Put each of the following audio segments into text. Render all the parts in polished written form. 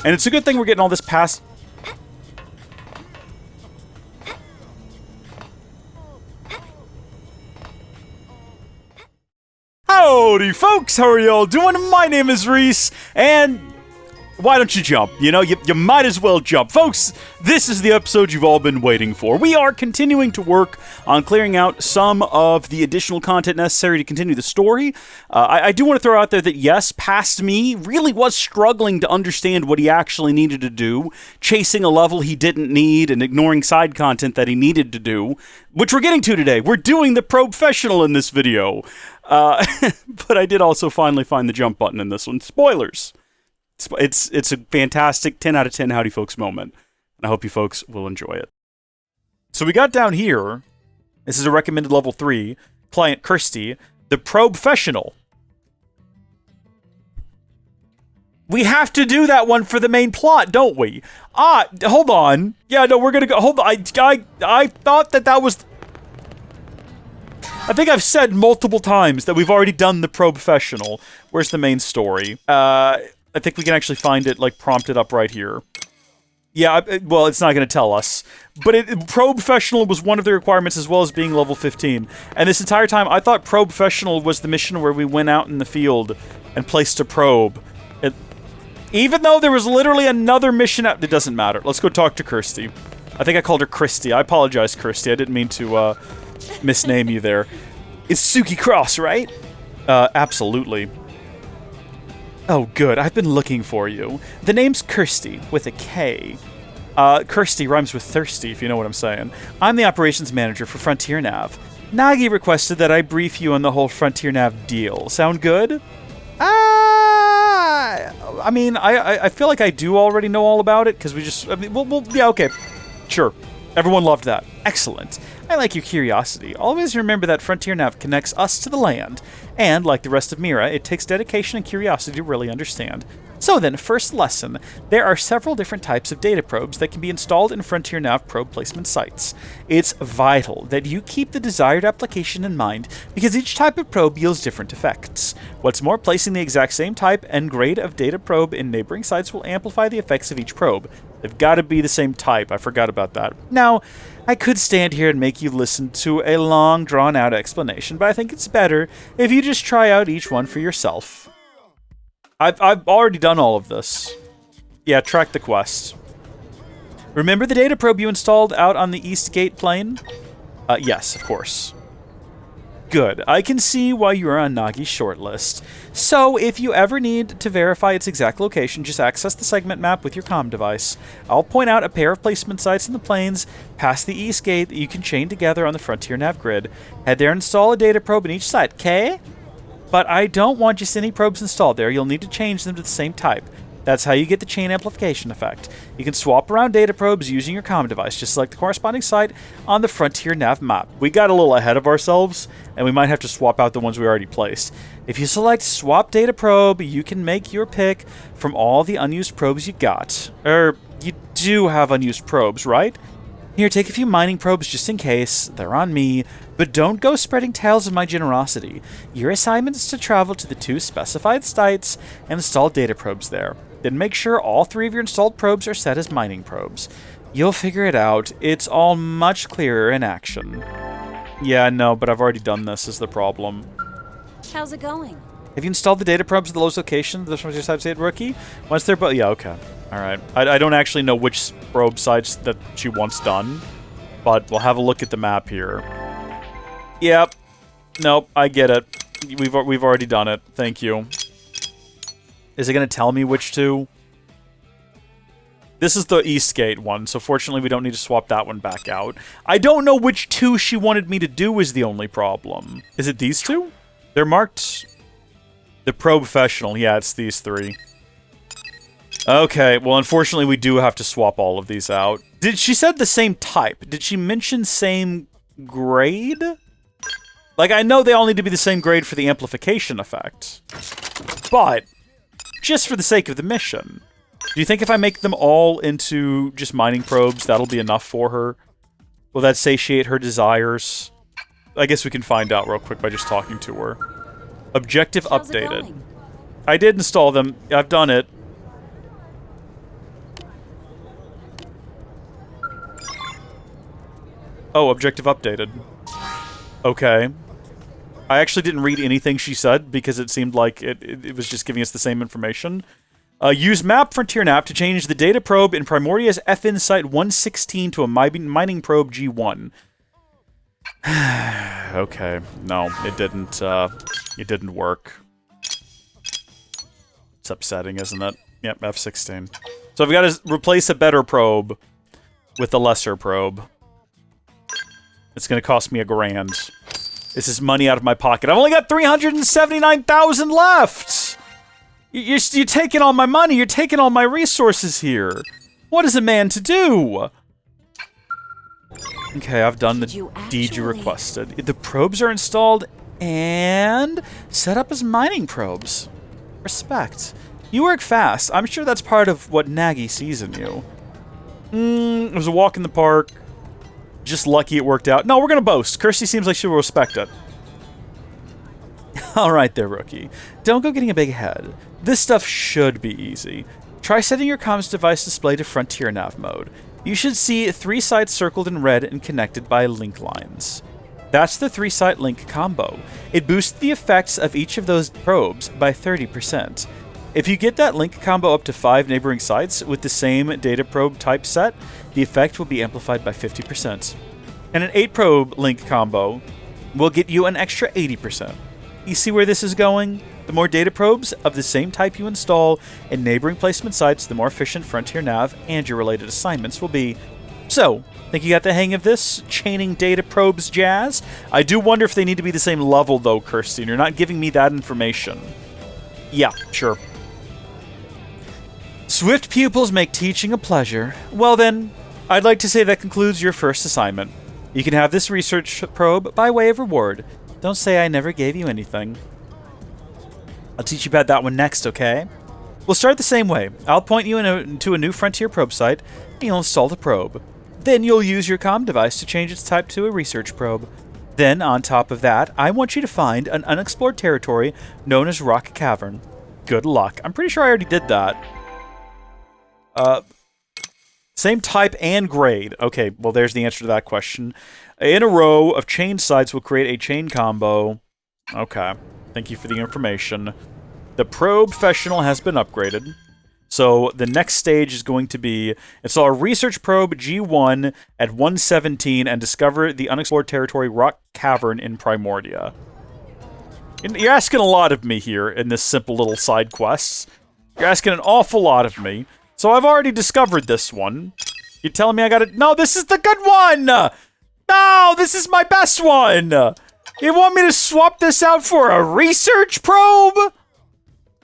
And it's a good thing we're getting all this past... Howdy, folks! How are y'all doing? My name is Reese, and... why don't you jump? You know, you might as well jump. Folks, this is the episode you've all been waiting for. We are continuing to work on clearing out some of the additional content necessary to continue the story. I do want to throw out there that, yes, past me really was struggling to understand what he actually needed to do, chasing a level he didn't need and ignoring side content that he needed to do, which we're getting to today. We're doing the Probe-fessional in this video. But I did also finally find the jump button in this one. Spoilers. It's a fantastic 10 out of 10 Howdy Folks moment, and I hope you folks will enjoy it. So we got down here. This is a recommended level 3, Client Kirsty, the Probe-fessional. We have to do that one for the main plot, don't we? Hold on. Yeah, no, we're gonna go. Hold on. I thought that was... I think I've said multiple times that we've already done the Probe-fessional. Where's the main story? I think we can actually find it, like, prompted up right here. Yeah, well, it's not going to tell us. But Probe-fessional was one of the requirements as well as being level 15. And this entire time, I thought Probe-fessional was the mission where we went out in the field and placed a probe. Even though there was literally another mission out... It doesn't matter. Let's go talk to Kirsty. I think I called her Christy. I apologize, Kirsty. I didn't mean to misname you there. It's Suki Cross, right? Absolutely. Oh, good. I've been looking for you. The name's Kirsty, with a K. Kirsty rhymes with thirsty, if you know what I'm saying. I'm the operations manager for Frontier Nav. Nagi requested that I brief you on the whole Frontier Nav deal. Sound good? I mean, I feel like I do already know all about it, because we just... I mean, yeah, okay. Sure. Everyone loved that. Excellent. I like your curiosity. Always remember that Frontier Nav connects us to the land, and, like the rest of Mira, it takes dedication and curiosity to really understand. So then, first lesson. There are several different types of data probes that can be installed in Frontier Nav probe placement sites. It's vital that you keep the desired application in mind, because each type of probe yields different effects. What's more, placing the exact same type and grade of data probe in neighboring sites will amplify the effects of each probe. They've got to be the same type. I forgot about that. Now, I could stand here and make you listen to a long, drawn-out explanation, but I think it's better if you just try out each one for yourself. I've already done all of this. Yeah, track the quest. Remember the data probe you installed out on the East Gate plane? Yes, of course. Good. I can see why you are on Nagi's shortlist. So, if you ever need to verify its exact location, just access the segment map with your comm device. I'll point out a pair of placement sites in the plains past the East Gate that you can chain together on the Frontier Nav grid. Head there and install a data probe in each site, okay? But I don't want just any probes installed there. You'll need to change them to the same type. That's how you get the chain amplification effect. You can swap around data probes using your comm device, just like the corresponding site on the Frontier Nav map. We got a little ahead of ourselves, and we might have to swap out the ones we already placed. If you select Swap Data Probe, you can make your pick from all the unused probes you got. You do have unused probes, right? Here, take a few mining probes just in case. They're on me. But don't go spreading tales of my generosity. Your assignment is to travel to the 2 specified sites and install data probes there. Then make sure all 3 of your installed probes are set as mining probes. You'll figure it out. It's all much clearer in action. Yeah, no, but I've already done this is the problem. How's it going? Have you installed the data probes at the lowest location? This one's your site rookie? Once they're yeah, okay. Alright. I don't actually know which probe sites that she wants done, but we'll have a look at the map here. Yep. Nope, I get it. We've already done it. Thank you. Is it going to tell me which 2? This is the East Gate one, so fortunately we don't need to swap that one back out. I don't know which 2 she wanted me to do is the only problem. Is it these 2? They're marked... The Probe-fessional. Yeah, it's these 3. Okay, well, unfortunately we do have to swap all of these out. She said the same type. Did she mention same grade? Like, I know they all need to be the same grade for the amplification effect. But, just for the sake of the mission, do you think if I make them all into just mining probes, that'll be enough for her? Will that satiate her desires? I guess we can find out real quick by just talking to her. Objective updated. I did install them. I've done it. Oh, objective updated. Okay. I actually didn't read anything she said because it seemed like it was just giving us the same information. Use map frontier nav to change the data probe in Primordia's FN Site 116 to a mining probe G1. Okay, no, it didn't work. It's upsetting, isn't it? Yep, F16. So I've got to replace a better probe with a lesser probe. It's going to cost me $1,000. This is money out of my pocket. I've only got 379,000 left! You're taking all my money. You're taking all my resources here. What is a man to do? Okay, I've done the deed you requested. The probes are installed and set up as mining probes. Respect. You work fast. I'm sure that's part of what Nagy sees in you. It was a walk in the park. Just lucky it worked out. No, we're gonna boast. Kirsty seems like she will respect it. Alright there, rookie. Don't go getting a big head. This stuff should be easy. Try setting your comms device display to Frontier Nav mode. You should see 3 sites circled in red and connected by link lines. That's the 3-site link combo. It boosts the effects of each of those probes by 30%. If you get that link combo up to 5 neighboring sites with the same data probe type set, the effect will be amplified by 50%. And an 8-probe link combo will get you an extra 80%. You see where this is going? The more data probes of the same type you install in neighboring placement sites, the more efficient Frontier Nav and your related assignments will be. So, think you got the hang of this chaining data probes jazz? I do wonder if they need to be the same level though, Kirsty. You're not giving me that information. Yeah, sure. Swift pupils make teaching a pleasure. Well then, I'd like to say that concludes your first assignment. You can have this research probe by way of reward. Don't say I never gave you anything. I'll teach you about that one next, okay? We'll start the same way. I'll point you to a new Frontier probe site, and you'll install the probe. Then you'll use your comm device to change its type to a research probe. Then, on top of that, I want you to find an unexplored territory known as Rock Cavern. Good luck. I'm pretty sure I already did that. Same type and grade. Okay, well there's the answer to that question. In a row of chain sites will create a chain combo. Okay. Thank you for the information. The Probe-fessional has been upgraded. So the next stage is going to be install a research probe G1 at 117 and discover the unexplored territory Rock Cavern in Primordia. You're asking a lot of me here in this simple little side quest. You're asking an awful lot of me. So I've already discovered this one. You're telling me I gotta... No, this is the good one! No, this is my best one! You want me to swap this out for a research probe?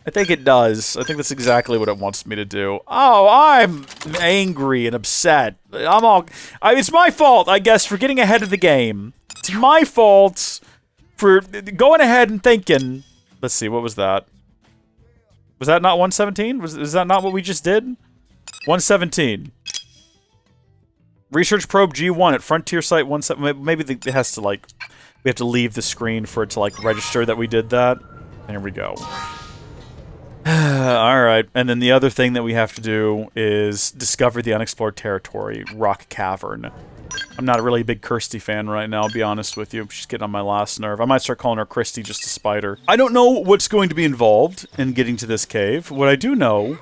I think it does. I think that's exactly what it wants me to do. Oh, I'm angry and upset. It's my fault, I guess, for getting ahead of the game. It's my fault for going ahead and thinking... Let's see, what was that? Was that not 117? Was that not what we just did? 117. Research probe G1 at Frontier Site 17. Maybe it has to, like... We have to leave the screen for it to, like, register that we did that. There we go. Alright, and then the other thing that we have to do is discover the unexplored territory, Rock Cavern. I'm not really a big Kirsty fan right now, I'll be honest with you. She's getting on my last nerve. I might start calling her Kirsty just to spite her. I don't know what's going to be involved in getting to this cave. What I do know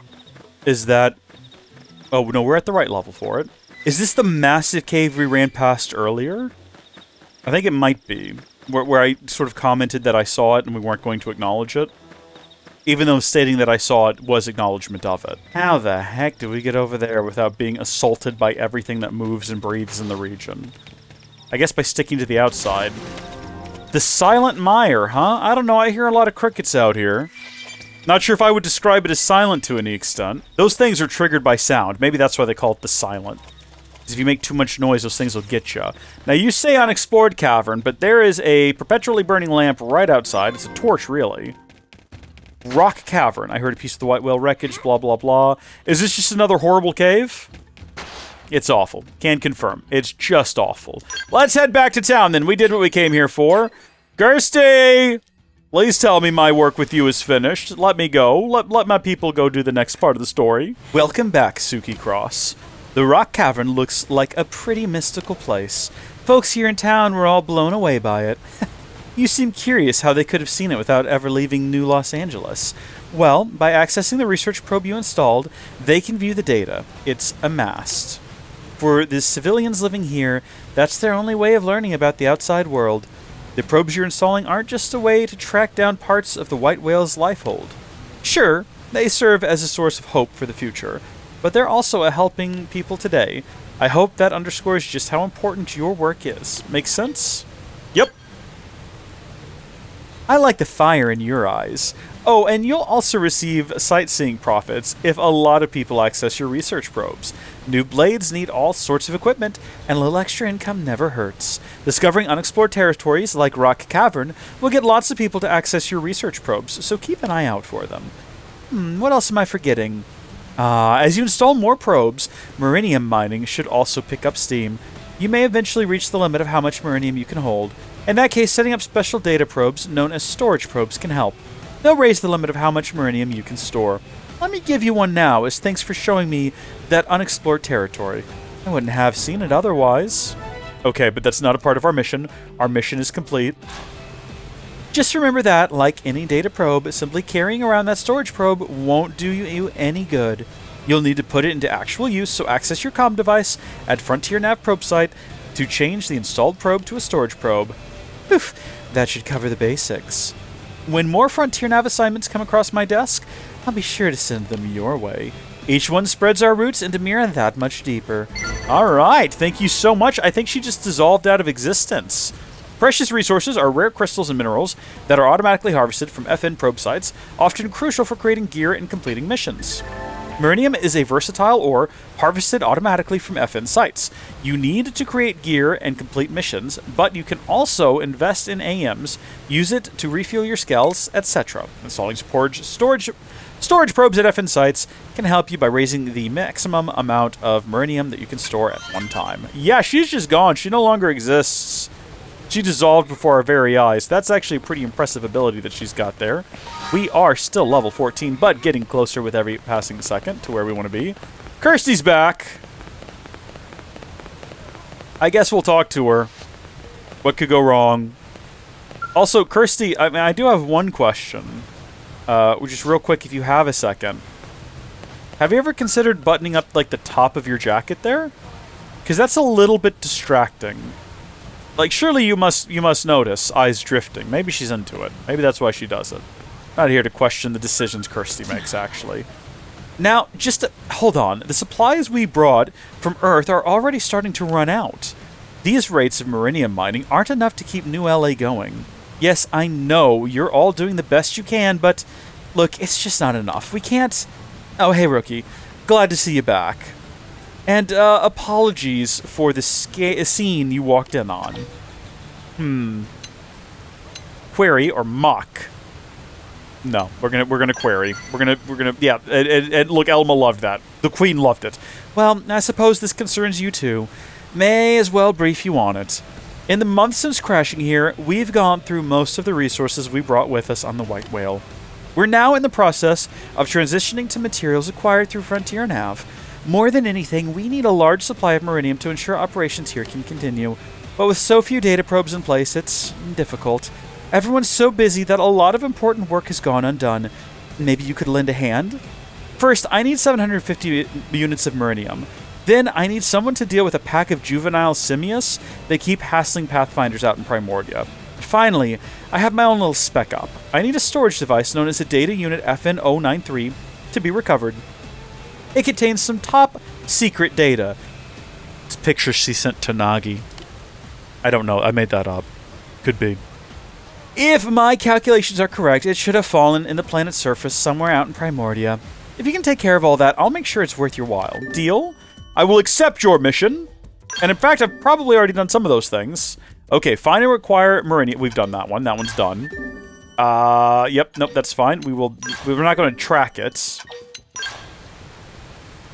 is that... Oh, no, we're at the right level for it. Is this the massive cave we ran past earlier? I think it might be. Where I sort of commented that I saw it and we weren't going to acknowledge it. Even though stating that I saw it was acknowledgement of it. How the heck do we get over there without being assaulted by everything that moves and breathes in the region? I guess by sticking to the outside. The Silent Mire, huh? I don't know, I hear a lot of crickets out here. Not sure if I would describe it as silent to any extent. Those things are triggered by sound. Maybe that's why they call it the Silent. Because if you make too much noise, those things will get you. Now, you say unexplored cavern, but there is a perpetually burning lamp right outside. It's a torch, really. Rock Cavern. I heard a piece of the White Whale wreckage, blah, blah, blah. Is this just another horrible cave? It's awful. Can confirm. It's just awful. Let's head back to town, then. We did what we came here for. Kirsty! Please tell me my work with you is finished. Let me go. Let my people go do the next part of the story. Welcome back, Suki Cross. The rock cavern looks like a pretty mystical place. Folks here in town were all blown away by it. You seem curious how they could have seen it without ever leaving New Los Angeles. Well, by accessing the research probe you installed, they can view the data it's amassed. For the civilians living here, that's their only way of learning about the outside world. The probes you're installing aren't just a way to track down parts of the white whale's lifehold. Sure, they serve as a source of hope for the future, but they're also a helping people today. I hope that underscores just how important your work is. Make sense? Yep. I like the fire in your eyes. Oh, and you'll also receive sightseeing profits if a lot of people access your research probes. New blades need all sorts of equipment, and a little extra income never hurts. Discovering unexplored territories like Rock Cavern will get lots of people to access your research probes, so keep an eye out for them. What else am I forgetting? As you install more probes, Miranium mining should also pick up steam. You may eventually reach the limit of how much Miranium you can hold. In that case, setting up special data probes, known as storage probes, can help. They'll raise the limit of how much Miranium you can store. Let me give you one now, as thanks for showing me that unexplored territory. I wouldn't have seen it otherwise. Okay, but that's not a part of our mission. Our mission is complete. Just remember that, like any data probe, simply carrying around that storage probe won't do you any good. You'll need to put it into actual use, so access your comm device at Frontier Nav probe site to change the installed probe to a storage probe. Oof, that should cover the basics. When more Frontier Nav assignments come across my desk, I'll be sure to send them your way. Each one spreads our roots into Mira that much deeper. Alright, thank you so much. I think she just dissolved out of existence. Precious resources are rare crystals and minerals that are automatically harvested from FN probe sites, often crucial for creating gear and completing missions. Miranium is a versatile ore harvested automatically from FN sites. You need to create gear and complete missions, but you can also invest in AMs, use it to refuel your skells, etc. Installing storage probes at FN sites can help you by raising the maximum amount of Miranium that you can store at one time. Yeah, she's just gone. She no longer exists. She dissolved before our very eyes. That's actually a pretty impressive ability that she's got there. We are still level 14, but getting closer with every passing second to where we want to be. Kirsty's back. I guess we'll talk to her. What could go wrong? Also, Kirsty, I do have one question. Just real quick, if you have a second. Have you ever considered buttoning up, like, the top of your jacket there? Because that's a little bit distracting. Like, surely you must notice eyes drifting. Maybe she's into it. Maybe that's why she does it. Not here to question the decisions Kirsty makes, actually. Now, hold on. The supplies we brought from Earth are already starting to run out. These rates of Miranium mining aren't enough to keep New LA going. Yes, I know you're all doing the best you can, but look, it's just not enough. We can't... Oh, hey, Rookie. Glad to see you back. And, apologies for the scene you walked in on. Query or mock? No, we're gonna query. Yeah, and look, Elma loved that. The Queen loved it. Well, I suppose this concerns you too. May as well brief you on it. In the months since crashing here, we've gone through most of the resources we brought with us on the White Whale. We're now in the process of transitioning to materials acquired through Frontier Nav. More than anything, we need a large supply of Miranium to ensure operations here can continue. But with so few data probes in place, it's difficult. Everyone's so busy that a lot of important work has gone undone. Maybe you could lend a hand? First, I need 750 units of Miranium. Then, I need someone to deal with a pack of juvenile simius that keep hassling Pathfinders out in Primordia. Finally, I have my own little spec op. I need a storage device known as a Data Unit FN093 to be recovered. It contains some top secret data. This picture she sent to Nagi. I don't know. I made that up. Could be. If my calculations are correct, it should have fallen in the planet's surface somewhere out in Primordia. If you can take care of all that, I'll make sure it's worth your while. Deal? I will accept your mission. And in fact, I've probably already done some of those things. Okay, find and acquire Miranium. We've done that one. That one's done. Yep. Nope, that's fine. We're not going to track it.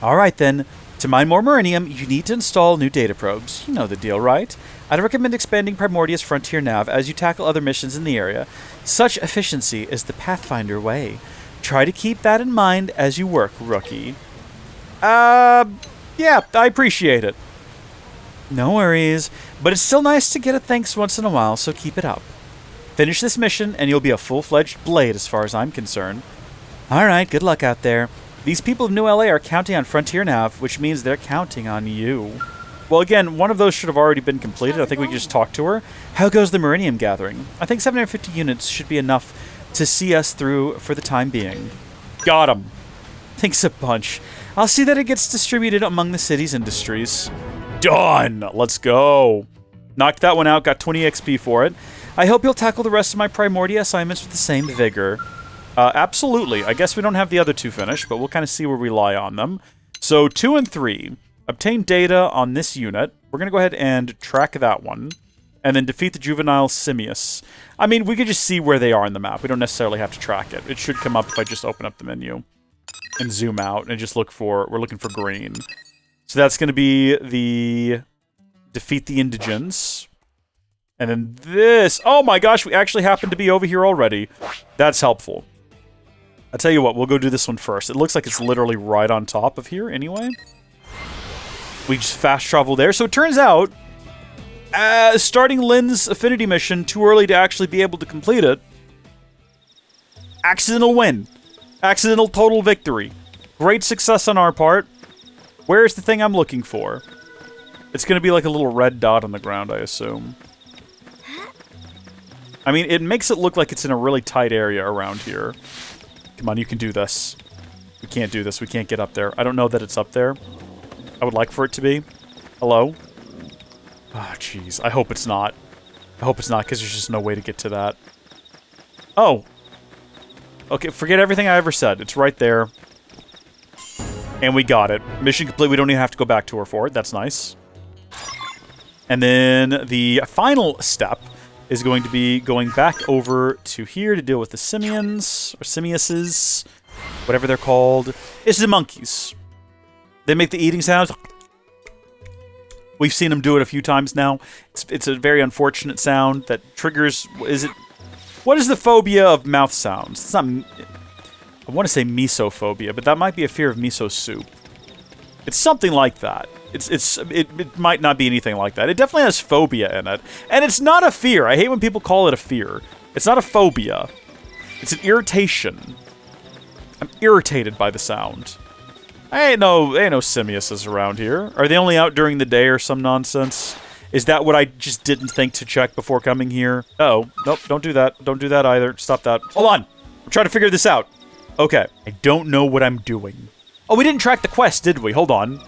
Alright then, to mine more Miranium, you need to install new data probes. You know the deal, right? I'd recommend expanding Primordia's Frontier Nav as you tackle other missions in the area. Such efficiency is the Pathfinder way. Try to keep that in mind as you work, Rookie. Yeah, I appreciate it. No worries, but it's still nice to get a thanks once in a while, so keep it up. Finish this mission, and you'll be a full-fledged blade as far as I'm concerned. Alright, good luck out there. These people of New LA are counting on Frontier Nav, which means they're counting on you. Well, again, one of those should have already been completed. I think we can just talk to her. How goes the Miranium gathering? I think 750 units should be enough to see us through for the time being. Got 'em. Thanks a bunch. I'll see that it gets distributed among the city's industries. Done! Let's go. Knocked that one out, got 20 XP for it. I hope you'll tackle the rest of my Primordia assignments with the same vigor. Absolutely. I guess we don't have the other two finished, but we'll kind of see where we lie on them. So 2 and 3. Obtain data on this unit. We're going to go ahead and track that one. And then defeat the juvenile Simius. I mean, we could just see where they are in the map. We don't necessarily have to track it. It should come up if I just open up the menu and zoom out and just look for... We're looking for green. So that's going to be the... Defeat the Indigents. And then this... Oh my gosh, we actually happen to be over here already. That's helpful. I'll tell you what, we'll go do this one first. It looks like it's literally right on top of here anyway. We just fast travel there. So it turns out, starting Lynn's Affinity mission too early to actually be able to complete it. Accidental win. Accidental total victory. Great success on our part. Where's the thing I'm looking for? It's going to be like a little red dot on the ground, I assume. I mean, it makes it look like it's in a really tight area around here. Come on, you can do this. We can't do this. We can't get up there. I don't know that it's up there. I would like for it to be. Hello? Oh, jeez. I hope it's not. I hope it's not, because there's just no way to get to that. Oh. Okay, forget everything I ever said. It's right there. And we got it. Mission complete. We don't even have to go back to her for it. That's nice. And then the final step is going to be going back over to here to deal with the simians, or simiuses, whatever they're called. It's the monkeys. They make the eating sounds. We've seen them do it a few times now. It's a very unfortunate sound that triggers... What is the phobia of mouth sounds? It's not... I want to say misophobia, but that might be a fear of miso soup. It's something like that. It might not be anything like that. It definitely has phobia in it. And it's not a fear. I hate when people call it a fear. It's not a phobia. It's an irritation. I'm irritated by the sound. Ain't no simiuses around here. Are they only out during the day or some nonsense? Is that what I just didn't think to check before coming here? Oh, nope, don't do that. Don't do that either. Stop that. Hold on. I'm trying to figure this out. Okay. I don't know what I'm doing. Oh, we didn't track the quest, did we? Hold on.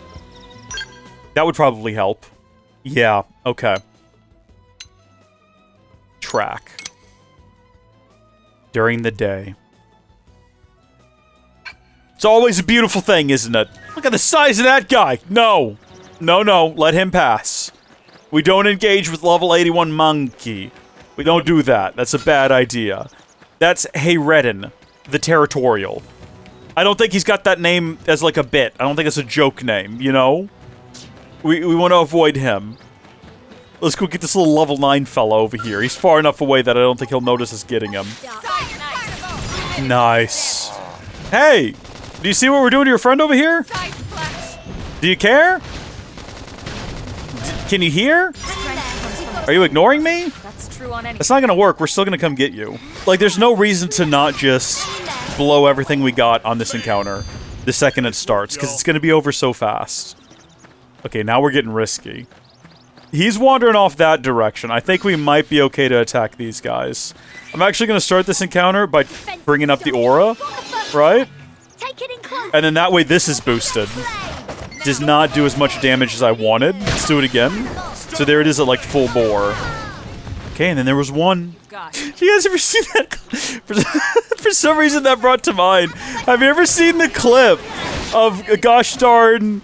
That would probably help. Yeah, okay. Track. During the day. It's always a beautiful thing, isn't it? Look at the size of that guy! No! No, no, let him pass. We don't engage with level 81 monkey. We don't do that. That's a bad idea. That's Hayredin, the Territorial. I don't think he's got that name as like a bit. I don't think it's a joke name, you know? We want to avoid him. Let's go get this little level 9 fella over here. He's far enough away that I don't think he'll notice us getting him. Nice. Hey! Do you see what we're doing to your friend over here? Do you care? Can you hear? Are you ignoring me? That's not gonna work. We're still gonna come get you. Like, there's no reason to not just blow everything we got on this encounter the second it starts, because it's gonna be over so fast. Okay, now we're getting risky. He's wandering off that direction. I think we might be okay to attack these guys. I'm actually going to start this encounter by bringing up the aura, right? And then that way this is boosted. Does not do as much damage as I wanted. Let's do it again. So there it is at like full bore. Okay, and then there was one. You guys ever seen that? For some reason that brought to mind. Have you ever seen the clip of, gosh darn...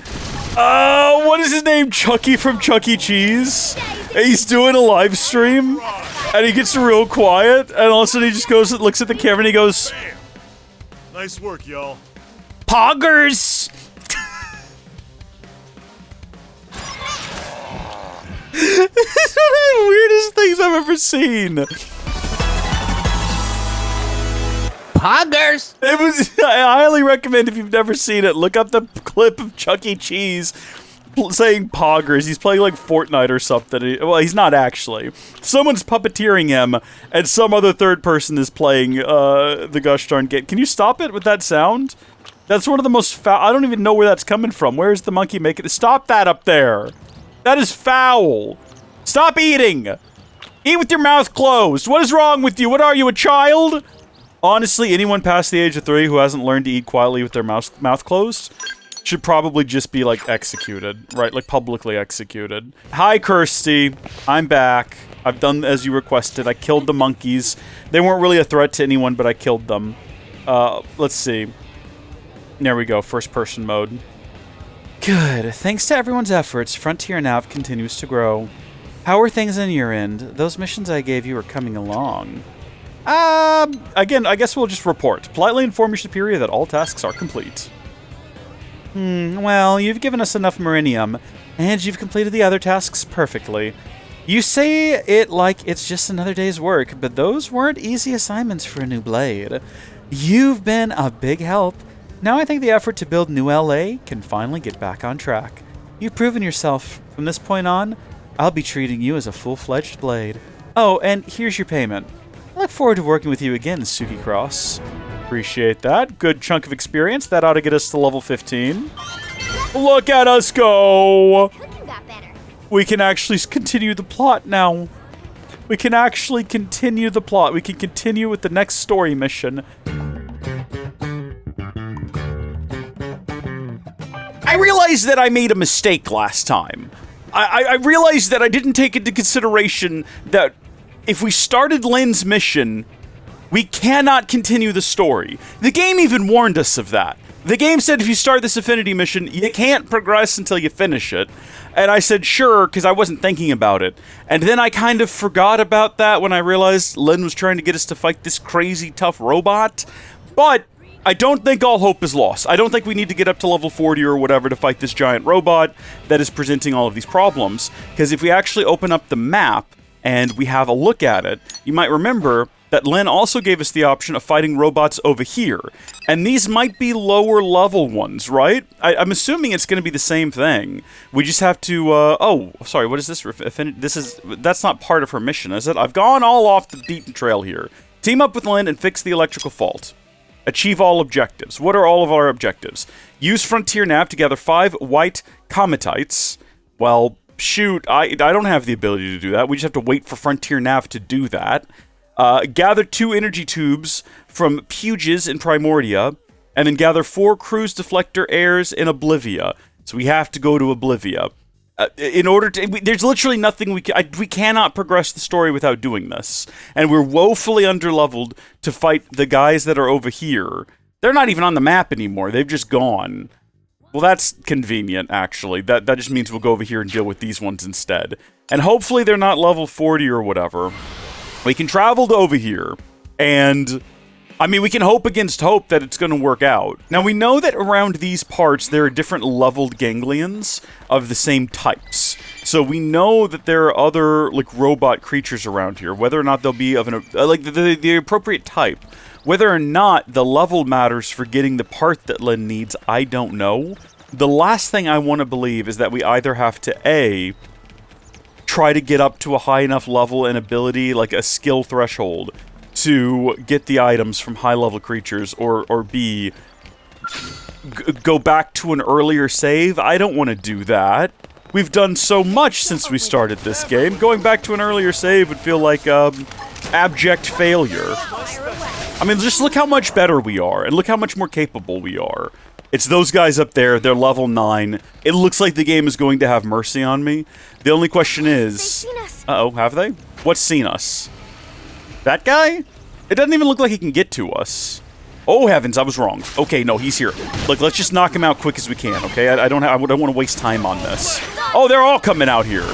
what is his name? Chucky from Chuck E. Cheese. He's doing a live stream, and he gets real quiet, and all of a sudden he just goes and looks at the camera and he goes, "Nice work, y'all." Poggers! This is one of the weirdest things I've ever seen. Poggers! poggers! It was. I highly recommend, if you've never seen it, look up the clip of Chuck E. Cheese saying poggers. He's playing like Fortnite or something. Well, he's not actually. Someone's puppeteering him, and some other third person is playing the gosh darn game. Can you stop it with that sound? That's one of the most foul. I don't even know where that's coming from. Where's the monkey making it? Stop that up there. That is foul. Stop eating. Eat with your mouth closed. What is wrong with you? What are you, a child? Honestly, anyone past the age of 3 who hasn't learned to eat quietly with their mouth closed should probably just be, like, executed, right? Like, publicly executed. Hi, Kirsty. I'm back. I've done as you requested. I killed the monkeys. They weren't really a threat to anyone, but I killed them. Let's see. There we go, first-person mode. Good. Thanks to everyone's efforts, Frontier Nav continues to grow. How are things on your end? Those missions I gave you are coming along. Again, I guess we'll just report. Politely inform your superior that all tasks are complete. Well, you've given us enough Miranium, and you've completed the other tasks perfectly. You say it like it's just another day's work, but those weren't easy assignments for a new blade. You've been a big help. Now I think the effort to build New LA can finally get back on track. You've proven yourself. From this point on, I'll be treating you as a full-fledged blade. Oh, and here's your payment. I look forward to working with you again, Suki Cross. Appreciate that. Good chunk of experience. That ought to get us to level 15. Look at us go! Cooking got better. We can actually continue the plot now. We can actually continue the plot. We can continue with the next story mission. I realized that I made a mistake last time. I realized that I didn't take into consideration that if we started Lynn's mission, we cannot continue the story. The game even warned us of that. The game said if you start this Affinity mission, you can't progress until you finish it. And I said sure, because I wasn't thinking about it. And then I kind of forgot about that when I realized Lynn was trying to get us to fight this crazy tough robot. But I don't think all hope is lost. I don't think we need to get up to level 40 or whatever to fight this giant robot that is presenting all of these problems. Because if we actually open up the map and we have a look at it, you might remember that Lynn also gave us the option of fighting robots over here. And these might be lower level ones, right? I'm assuming it's going to be the same thing. We just have to, oh, sorry, what is this? That's not part of her mission, is it? I've gone all off the beaten trail here. Team up with Lynn and fix the electrical fault. Achieve all objectives. What are all of our objectives? Use Frontier Nav to gather 5 white cometites. Well, shoot, I don't have the ability to do that. We just have to wait for Frontier Nav to do that. Gather 2 energy tubes from Puges in Primordia, and then gather 4 cruise deflector airs in Oblivia. So we have to go to Oblivia. In order to... there's literally nothing we cannot progress the story without doing this. And we're woefully underleveled to fight the guys that are over here. They're not even on the map anymore. They've just gone. Well, that's convenient, actually. That just means we'll go over here and deal with these ones instead. And hopefully they're not level 40 or whatever. We can travel to over here, and... I mean, we can hope against hope that it's going to work out. Now, we know that around these parts, there are different leveled ganglions of the same types. So we know that there are other, like, robot creatures around here. Whether or not they'll be of an... like, the appropriate type. Whether or not the level matters for getting the part that Lynn needs, I don't know. The last thing I want to believe is that we either have to, A, try to get up to a high enough level and ability, like a skill threshold, to get the items from high-level creatures, or B, go back to an earlier save. I don't want to do that. We've done so much since we started this game. Going back to an earlier save would feel like abject failure. I mean, just look how much better we are, and look how much more capable we are. It's those guys up there, they're level 9. It looks like the game is going to have mercy on me. The only question is... Uh-oh, have they? What's seen us? That guy? It doesn't even look like he can get to us. Oh heavens, I was wrong. Okay, no, he's here. Look, let's just knock him out quick as we can, okay? I don't want to waste time on this. Oh, they're all coming out here.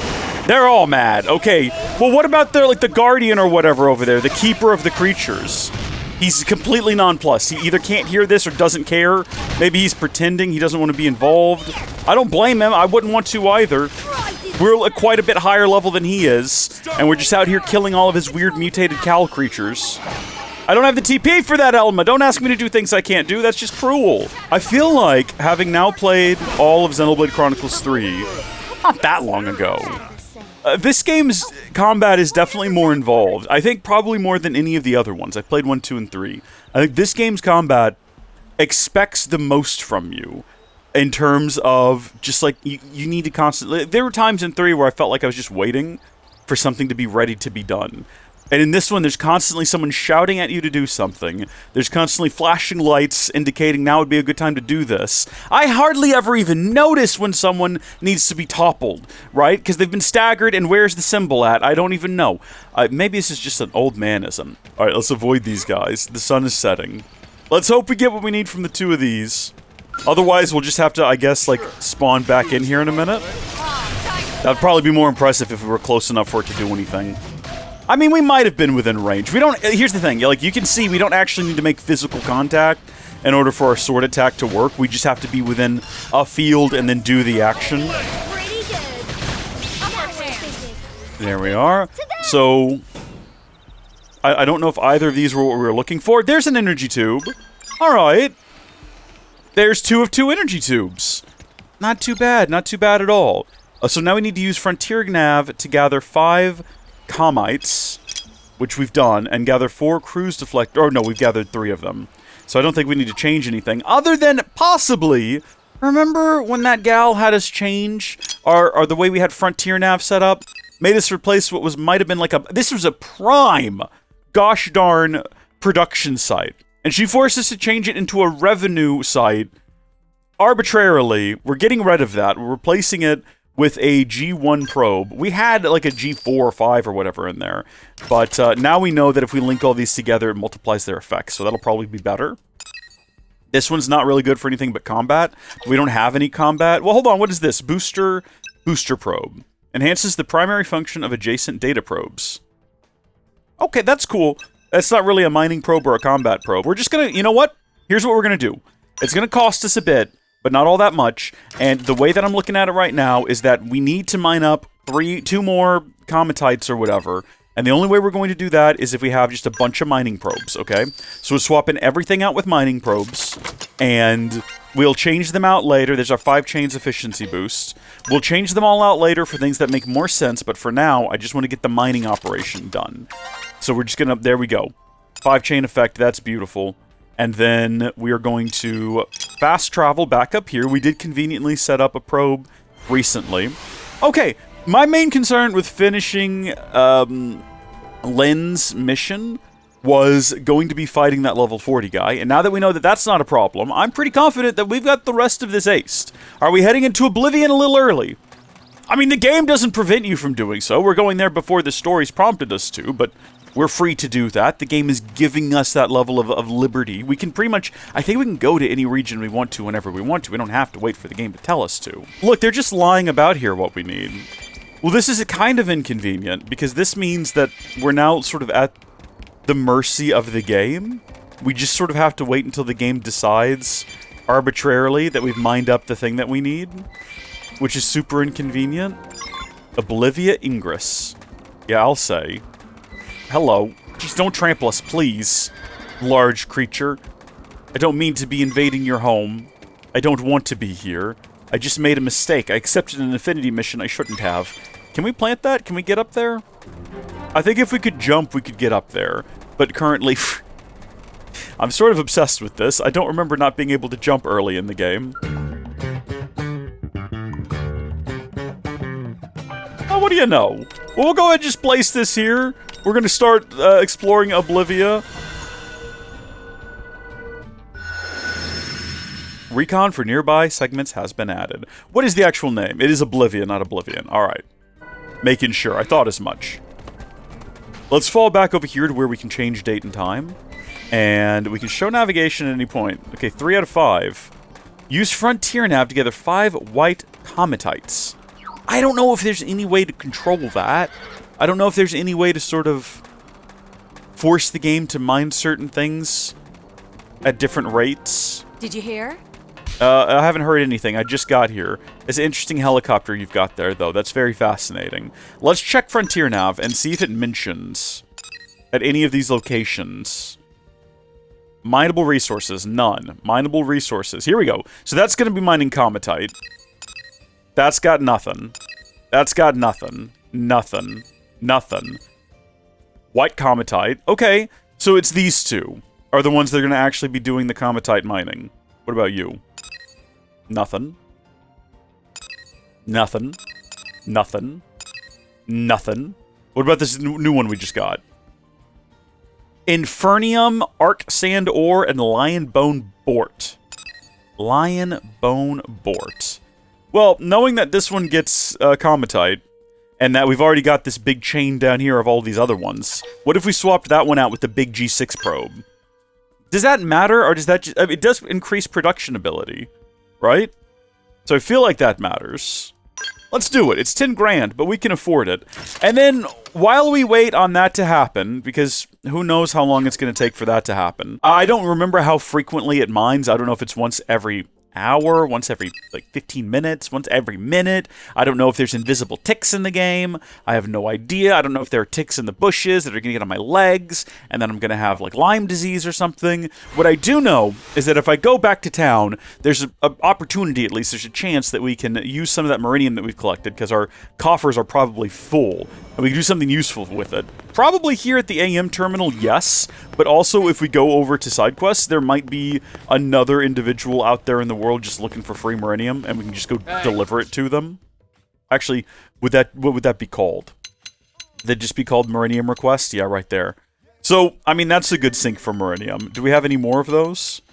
They're all mad. Okay, well, what about the guardian or whatever over there, the keeper of the creatures? He's completely nonplussed. He either can't hear this or doesn't care. Maybe he's pretending he doesn't want to be involved. I don't blame him. I wouldn't want to either. We're at quite a bit higher level than he is, and we're just out here killing all of his weird mutated cow creatures. I don't have the TP for that, Elma. Don't ask me to do things I can't do. That's just cruel. I feel like, having now played all of Xenoblade Chronicles 3, not that long ago, this game's combat is definitely more involved. I think probably more than any of the other ones. I've played 1, 2, and 3. I think this game's combat expects the most from you in terms of just like, you need to constantly... There were times in 3 where I felt like I was just waiting for something to be ready to be done. And in this one, there's constantly someone shouting at you to do something. There's constantly flashing lights indicating now would be a good time to do this. I hardly ever even notice when someone needs to be toppled, right? Because they've been staggered, and where's the symbol at? I don't even know. Maybe this is just an old manism. All right, let's avoid these guys. The sun is setting. Let's hope we get what we need from the 2 of these. Otherwise, we'll just have to, I guess, like, spawn back in here in a minute. That'd probably be more impressive if we were close enough for it to do anything. I mean, we might have been within range. We don't... Here's the thing. Like, you can see we don't actually need to make physical contact in order for our sword attack to work. We just have to be within a field and then do the action. There we are. So, I don't know if either of these were what we were looking for. There's an energy tube. All right. There's 2 of 2 energy tubes. Not too bad. Not too bad at all. So now we need to use Frontier Nav to gather 5... Comites, which we've done, and gather 4 cruise deflectors. Or no, we've gathered 3 of them. So I don't think we need to change anything, other than possibly... Remember when that gal had us change our the way we had Frontier Nav set up? Made us replace what might have been like a... This was a prime, gosh darn, production site. And she forced us to change it into a revenue site arbitrarily. We're getting rid of that. We're replacing it with a G1 probe. We had like a G4 or 5 or whatever in there, but now we know that if we link all these together, it multiplies their effects, so that'll probably be better. This one's not really good for anything but combat. We don't have any combat. Well, hold on, what is this? Booster probe. Enhances the primary function of adjacent data probes. Okay, that's cool. That's not really a mining probe or a combat probe. We're just gonna, you know what? Here's what we're gonna do. It's gonna cost us a bit, but not all that much, and the way that I'm looking at it right now is that we need to mine up 2 more cometites or whatever, and the only way we're going to do that is if we have just a bunch of mining probes, okay? So we're swapping everything out with mining probes, and we'll change them out later. There's our 5 chains efficiency boost. We'll change them all out later for things that make more sense, but for now, I just want to get the mining operation done. So we're just gonna, there we go. 5 chain effect, that's beautiful. And then we are going to fast travel back up here. We did conveniently set up a probe recently. Okay, my main concern with finishing Lynn's mission was going to be fighting that level 40 guy. And now that we know that that's not a problem, I'm pretty confident that we've got the rest of this aced. Are we heading into Oblivion a little early? I mean, the game doesn't prevent you from doing so. We're going there before the story's prompted us to, but... We're free to do that. The game is giving us that level of liberty. We can pretty much... I think we can go to any region we want to whenever we want to. We don't have to wait for the game to tell us to. Look, they're just lying about here what we need. Well, this is kind of inconvenient, because this means that we're now sort of at the mercy of the game. We just sort of have to wait until the game decides arbitrarily that we've mined up the thing that we need, which is super inconvenient. Oblivia Ingress. Yeah, I'll say... Hello. Just don't trample us, please, large creature. I don't mean to be invading your home. I don't want to be here. I just made a mistake. I accepted an affinity mission I shouldn't have. Can we plant that? Can we get up there? I think if we could jump, we could get up there. But currently... I'm sort of obsessed with this. I don't remember not being able to jump early in the game. Oh, what do you know? Well, we'll go ahead and just place this here. We're going to start exploring Oblivia. Recon for nearby segments has been added. What is the actual name? It is Oblivia, not Oblivion. Alright. Making sure. I thought as much. Let's fall back over here to where we can change date and time. And we can show navigation at any point. Okay, 3 out of 5. Use Frontier Nav to gather 5 white cometites. I don't know if there's any way to control that. I don't know if there's any way to sort of force the game to mine certain things at different rates. Did you hear? I haven't heard anything. I just got here. It's an interesting helicopter you've got there, though. That's very fascinating. Let's check Frontier Nav and see if it mentions at any of these locations Mineable resources, none. Mineable resources. Here we go. So that's going to be mining Cometite. That's got nothing. That's got nothing. Nothing. Nothing. White Cometite. Okay, so it's these two are the ones that are going to actually be doing the Cometite mining. What about you? Nothing. Nothing. Nothing. Nothing. What about this new one we just got? Infernium, Arc Sand Ore, and Lion Bone Bort. Lion Bone Bort. Well, knowing that this one gets Cometite, and that we've already got this big chain down here of all these other ones, what if we swapped that one out with the big G6 probe? Does that matter, or does that just... I mean, it does increase production ability, right? So I feel like that matters. Let's do it. It's 10 grand, but we can afford it. And then, while we wait on that to happen, because who knows how long it's going to take for that to happen. I don't remember how frequently it mines. I don't know if it's once every hour, once every, like, 15 minutes, once every minute. I don't know if there's invisible ticks in the game. I have no idea. I don't know if there are ticks in the bushes that are going to get on my legs, and then I'm going to have, like, Lyme disease or something. What I do know is that if I go back to town, there's an opportunity, at least, there's a chance that we can use some of that Miranium that we've collected, because our coffers are probably full, and we can do something useful with it. Probably here at the AM terminal, yes, but also if we go over to side quests, there might be another individual out there in the world just looking for free Miranium, and we can just go deliver it to them. Actually, what would that be called? That'd just be called Miranium request? Yeah, right there. So, I mean, that's a good sync for Miranium. Do we have any more of those?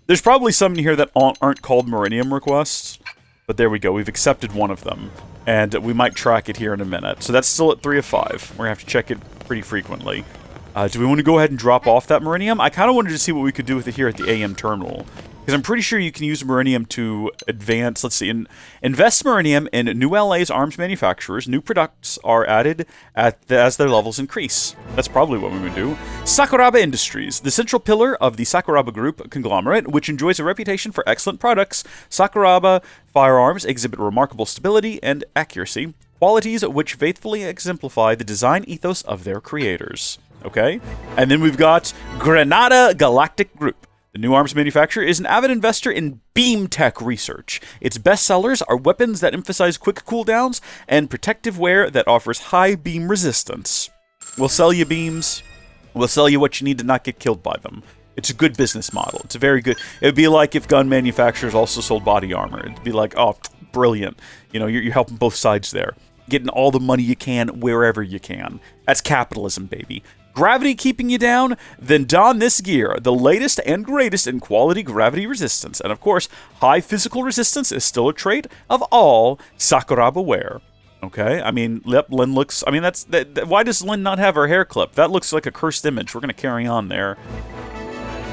There's probably some in here that aren't called Miranium requests, but there we go. We've accepted one of them, and we might track it here in a minute. So that's still at 3 of 5. We're going to have to check it pretty frequently. Do we want to go ahead and drop off that Miranium? I kind of wanted to see what we could do with it here at the AM terminal. Because I'm pretty sure you can use Miranium to advance, let's see, invest Miranium in New LA's arms manufacturers. New products are added as their levels increase. That's probably what we would do. Sakuraba Industries, the central pillar of the Sakuraba Group conglomerate, which enjoys a reputation for excellent products. Sakuraba firearms exhibit remarkable stability and accuracy, qualities which faithfully exemplify the design ethos of their creators. Okay? And then we've got Granada Galactic Group. The new arms manufacturer is an avid investor in beam tech research. Its best sellers are weapons that emphasize quick cooldowns and protective wear that offers high beam resistance. We'll sell you beams. We'll sell you what you need to not get killed by them. It's a good business model. It's a very good... It would be like if gun manufacturers also sold body armor. It'd be like, oh, brilliant. You know, you're helping both sides there. Getting all the money you can wherever you can. That's capitalism, baby. Gravity keeping you down? Then don this gear, the latest and greatest in quality gravity resistance. And of course, high physical resistance is still a trait of all Sakuraba wear. Okay, I mean, Lynn looks... I mean, why does Lynn not have her hair clipped? That looks like a cursed image. We're going to carry on there.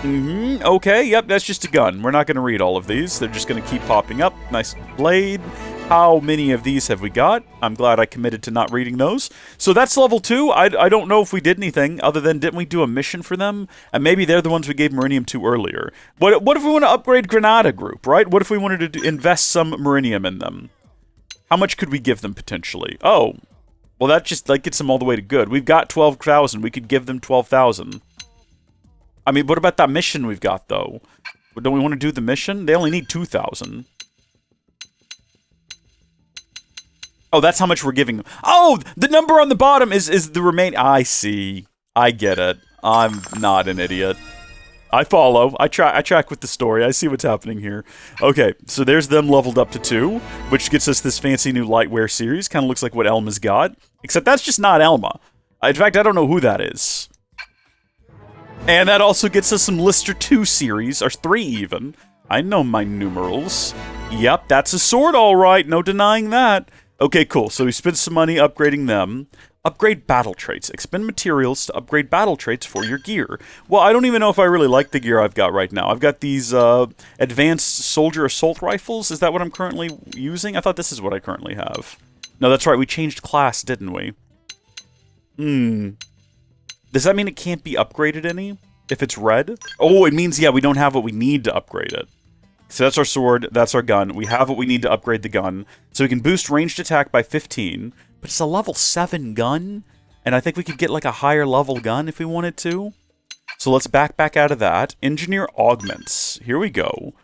Okay, yep, that's just a gun. We're not going to read all of these. They're just going to keep popping up. Nice blade. How many of these have we got? I'm glad I committed to not reading those. So that's level 2. I don't know if we did anything other than didn't we do a mission for them? And maybe they're the ones we gave Miranium to earlier. What if we want to upgrade Granada Group, right? What if we wanted to invest some Miranium in them? How much could we give them potentially? Oh, well that just gets them all the way to good. We've got 12,000. We could give them 12,000. I mean, what about that mission we've got though? Don't we want to do the mission? They only need 2,000. Oh, that's how much we're giving them. Oh, the number on the bottom is the remain. I see. I get it. I'm not an idiot. I follow. I track with the story. I see what's happening here. Okay, so there's them leveled up to 2, which gets us this fancy new lightwear series. Kind of looks like what Elma's got. Except that's just not Elma. In fact, I don't know who that is. And that also gets us some Lister 2 series, or 3 even. I know my numerals. Yep, that's a sword all right. No denying that. Okay, cool. So we spent some money upgrading them. Upgrade battle traits. Expend materials to upgrade battle traits for your gear. Well, I don't even know if I really like the gear I've got right now. I've got these advanced soldier assault rifles. Is that what I'm currently using? I thought this is what I currently have. No, that's right. We changed class, didn't we? Does that mean it can't be upgraded any? If it's red? Oh, it means, yeah, we don't have what we need to upgrade it. So that's our sword, that's our gun. We have what we need to upgrade the gun. So we can boost ranged attack by 15, but it's a level 7 gun, and I think we could get like a higher level gun if we wanted to. So let's back out of that. Engineer augments. Here we go.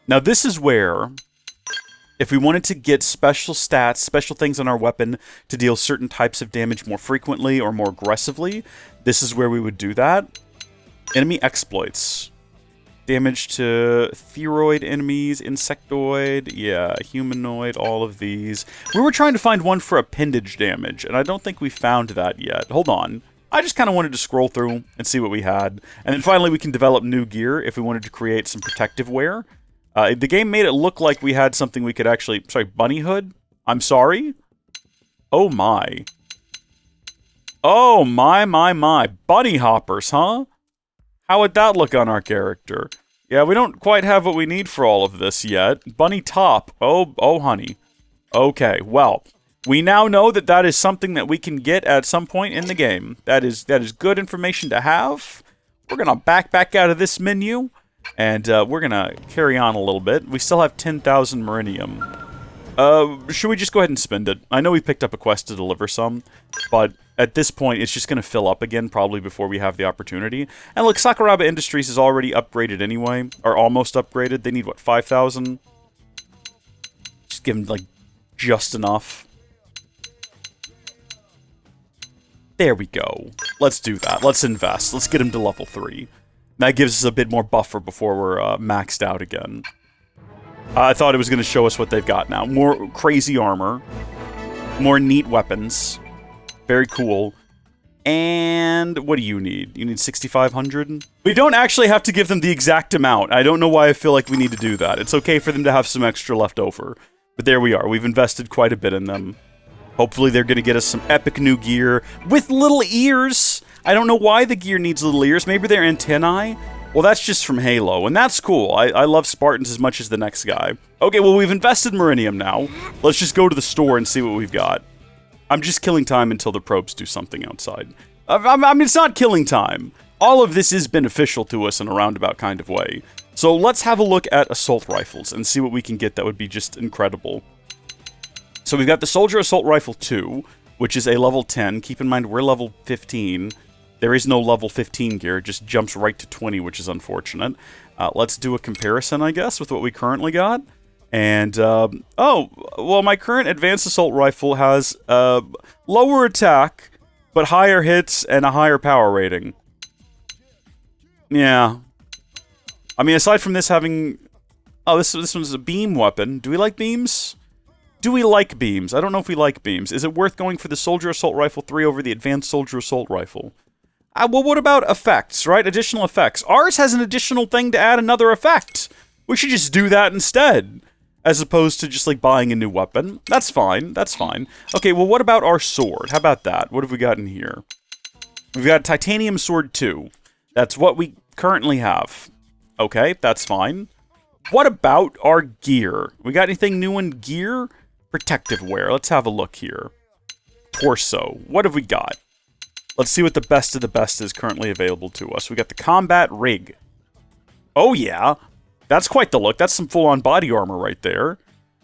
Now this is where, if we wanted to get special stats, special things on our weapon to deal certain types of damage more frequently or more aggressively, this is where we would do that. Enemy exploits. Damage to theroid enemies, insectoid, yeah, humanoid, all of these. We were trying to find one for appendage damage, and I don't think we found that yet. Hold on. I just kind of wanted to scroll through and see what we had. And then finally we can develop new gear if we wanted to create some protective wear. The game made it look like we had something we could actually... Sorry, bunny hood? I'm sorry? Oh my. Oh my. Bunny hoppers, huh? How would that look on our character? Yeah, we don't quite have what we need for all of this yet. Bunny top. Oh, honey. Okay, well, we now know that that is something that we can get at some point in the game. That is good information to have. We're gonna back out of this menu, and we're gonna carry on a little bit. We still have 10,000 Miranium. Should we just go ahead and spend it? I know we picked up a quest to deliver some, but at this point, it's just going to fill up again, probably before we have the opportunity. And look, Sakuraba Industries is already upgraded anyway, or almost upgraded. They need, what, 5,000? Just give them, like, just enough. There we go. Let's do that. Let's invest. Let's get them to level 3. That gives us a bit more buffer before we're maxed out again. I thought it was going to show us what they've got now. More crazy armor. More neat weapons. Very cool. And what do you need? You need 6,500? We don't actually have to give them the exact amount. I don't know why I feel like we need to do that. It's okay for them to have some extra left over. But there we are. We've invested quite a bit in them. Hopefully they're going to get us some epic new gear with little ears. I don't know why the gear needs little ears. Maybe they're antennae? Well, that's just from Halo, and that's cool. I love Spartans as much as the next guy. Okay, well, we've invested Miranium now. Let's just go to the store and see what we've got. I'm just killing time until the probes do something outside. I mean, it's not killing time. All of this is beneficial to us in a roundabout kind of way. So let's have a look at assault rifles and see what we can get that would be just incredible. So we've got the Soldier Assault Rifle 2, which is a level 10. Keep in mind, we're level 15. There is no level 15 gear. It just jumps right to 20, which is unfortunate. Let's do a comparison, I guess, with what we currently got. And, oh, well, my current Advanced Assault Rifle has lower attack, but higher hits and a higher power rating. Yeah. I mean, aside from this having... Oh, this one's a beam weapon. Do we like beams? Do we like beams? I don't know if we like beams. Is it worth going for the Soldier Assault Rifle 3 over the Advanced Soldier Assault Rifle? Well, what about effects, right? Additional effects. Ours has an additional thing to add another effect. We should just do that instead, as opposed to just, like, buying a new weapon. That's fine. That's fine. Okay, well, what about our sword? How about that? What have we got in here? We've got Titanium Sword 2. That's what we currently have. Okay, that's fine. What about our gear? We got anything new in gear? Protective wear. Let's have a look here. Torso. What have we got? Let's see what the best of the best is currently available to us. We got the Combat Rig. Oh, yeah. That's quite the look. That's some full-on body armor right there.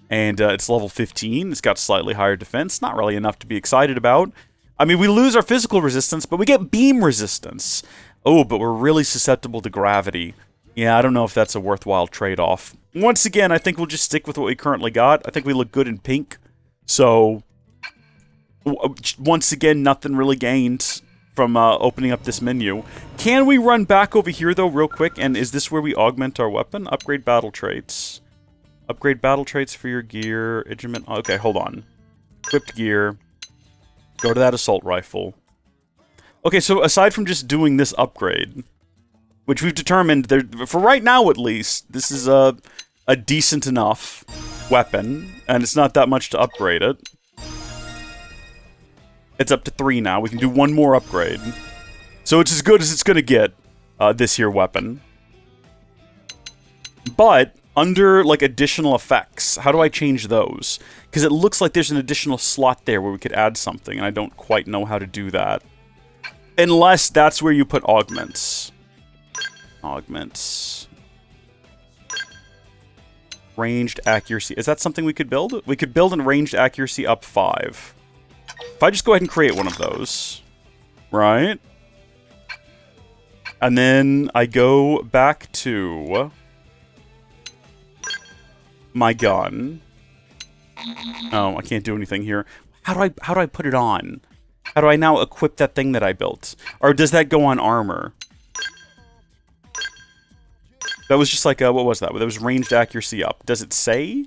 And it's level 15. It's got slightly higher defense. Not really enough to be excited about. I mean, we lose our physical resistance, but we get beam resistance. Oh, but we're really susceptible to gravity. Yeah, I don't know if that's a worthwhile trade-off. Once again, I think we'll just stick with what we currently got. I think we look good in pink. So, once again, nothing really gained from opening up this menu. Can we run back over here, though, real quick? And is this where we augment our weapon? Upgrade battle traits. Upgrade battle traits for your gear. Regiment. Okay, hold on. Equipped gear. Go to that assault rifle. Okay, so aside from just doing this upgrade, which we've determined, for right now at least, this is a decent enough weapon, and it's not that much to upgrade it. It's up to 3 now. We can do one more upgrade. So it's as good as it's going to get, this here weapon. But, under, like, additional effects, how do I change those? Because it looks like there's an additional slot there where we could add something, and I don't quite know how to do that. Unless that's where you put augments. Augments. Ranged accuracy. Is that something we could build? We could build in ranged accuracy up 5. If I just go ahead and create one of those. Right? And then I go back to my gun. Oh, I can't do anything here. How do I put it on? How do I now equip that thing that I built? Or does that go on armor? That was just like a, what was that? That was ranged accuracy up. Does it say?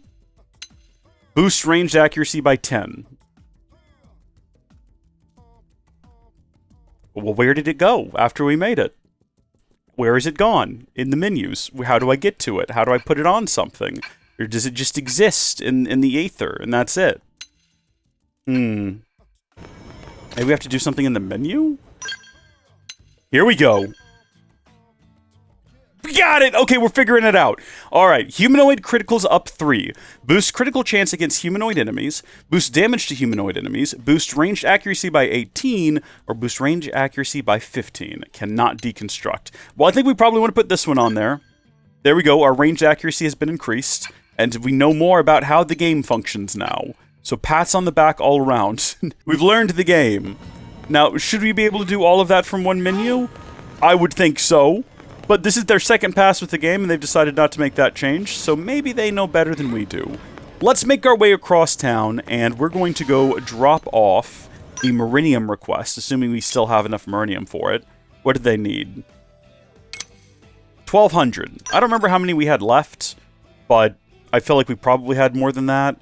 Boost ranged accuracy by 10. Well, where did it go after we made it? Where is it gone? In the menus. How do I get to it? How do I put it on something? Or does it just exist in the aether, and that's it? Maybe we have to do something in the menu? Here we go. Got it! Okay, we're figuring it out. Alright, humanoid criticals up 3. Boost critical chance against humanoid enemies. Boost damage to humanoid enemies. Boost ranged accuracy by 18. Or boost range accuracy by 15. Cannot deconstruct. Well, I think we probably want to put this one on there. There we go, our ranged accuracy has been increased. And we know more about how the game functions now. So pats on the back all around. We've learned the game. Now, should we be able to do all of that from one menu? I would think so. But this is their second pass with the game, and they've decided not to make that change, so maybe they know better than we do. Let's make our way across town, and we're going to go drop off the Miranium request, assuming we still have enough Miranium for it. What did they need? 1,200. I don't remember how many we had left, but I feel like we probably had more than that.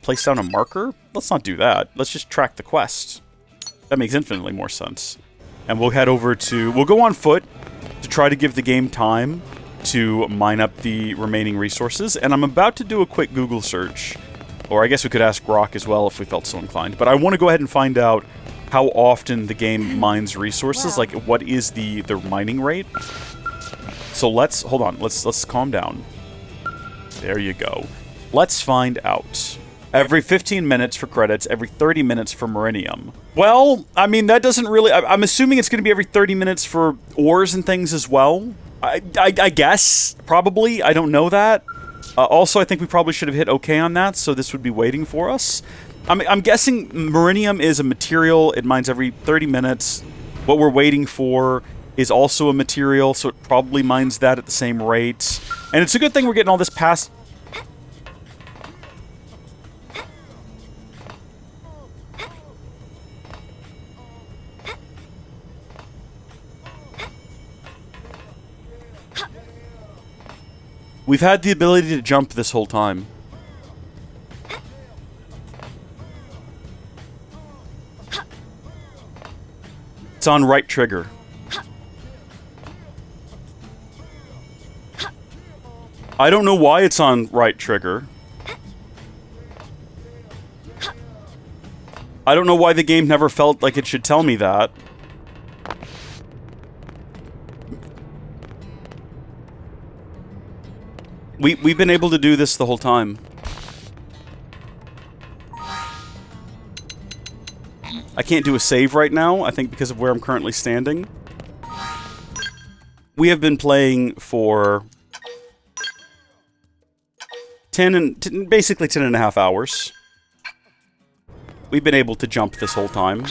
Place down a marker? Let's not do that. Let's just track the quest. That makes infinitely more sense. And we'll head over to... We'll go on foot to try to give the game time to mine up the remaining resources. And I'm about to do a quick Google search. Or I guess we could ask Grok as well if we felt so inclined. But I want to go ahead and find out how often the game mines resources. Like, what is the mining rate? So let's... Hold on. Let's calm down. There you go. Let's find out. Every 15 minutes for credits, every 30 minutes for Miranium. Well, I mean, that doesn't really... I'm assuming it's going to be every 30 minutes for ores and things as well. I guess, probably. I don't know that. Also, I think we probably should have hit OK on that, so this would be waiting for us. I'm guessing Miranium is a material. It mines every 30 minutes. What we're waiting for is also a material, so it probably mines that at the same rate. And it's a good thing we're getting all this past... We've had the ability to jump this whole time. It's on right trigger. I don't know why it's on right trigger. I don't know why the game never felt like it should tell me that. We've been able to do this the whole time. I can't do a save right now, I think because of where I'm currently standing. We have been playing for... basically 10 and a half hours. We've been able to jump this whole time.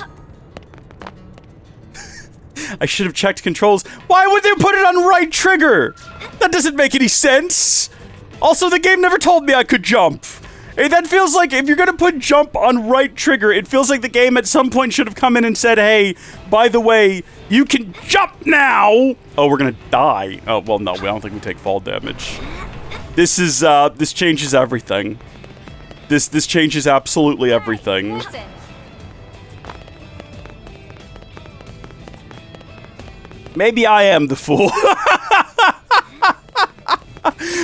I should have checked controls. Why would they put it on right trigger? That doesn't make any sense. Also, the game never told me I could jump. That feels like if you're gonna put jump on right trigger, it feels like the game at some point should have come in and said, hey, by the way, you can jump now. Oh, we're gonna die. Oh, well, no, I don't think we take fall damage. This is, this changes everything. This changes absolutely everything. Maybe I am the fool.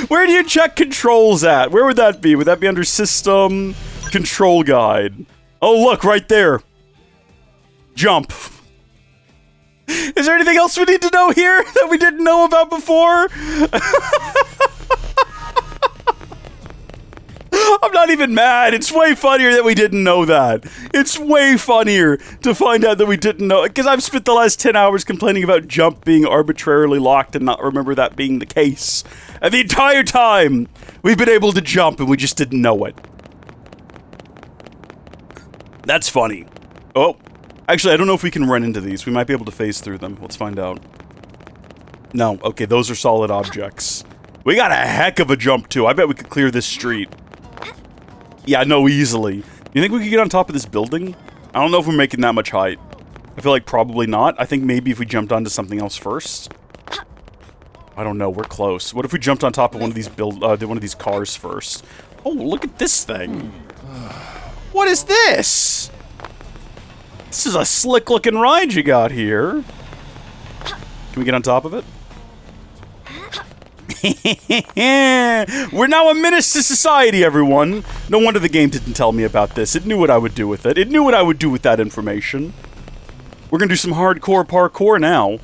Where do you check controls at? Where would that be? Would that be under System, Control Guide? Oh, look, right there. Jump. Is there anything else we need to know here that we didn't know about before? I'm not even mad. It's way funnier that we didn't know that. It's way funnier to find out that we didn't know. Because I've spent the last 10 hours complaining about jump being arbitrarily locked and not remember that being the case. And the entire time, we've been able to jump and we just didn't know it. That's funny. Oh. Actually, I don't know if we can run into these. We might be able to phase through them. Let's find out. No. Okay, those are solid objects. We got a heck of a jump, too. I bet we could clear this street. Yeah, no, easily. You think we could get on top of this building? I don't know if we're making that much height. I feel like probably not. I think maybe if we jumped onto something else first. I don't know. We're close. What if we jumped on top of one of these one of these cars first? Oh, look at this thing. What is this? This is a slick-looking ride you got here. Can we get on top of it? We're now a menace to society, everyone. No wonder the game didn't tell me about this. It knew what I would do with it. It knew what I would do with that information. We're gonna do some hardcore parkour now.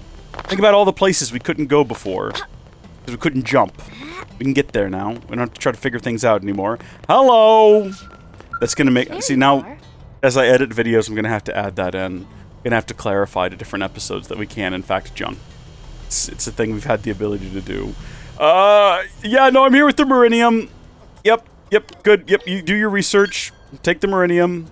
Think about all the places we couldn't go before. Because we couldn't jump. We can get there now. We don't have to try to figure things out anymore. Hello! That's gonna make... See, now, as I edit videos, I'm gonna have to add that in. I'm gonna have to clarify to different episodes that we can, in fact, jump. It's a thing we've had the ability to do. Yeah, no, I'm here with the Miranium. Yep, good. Yep, you do your research. Take the Miranium.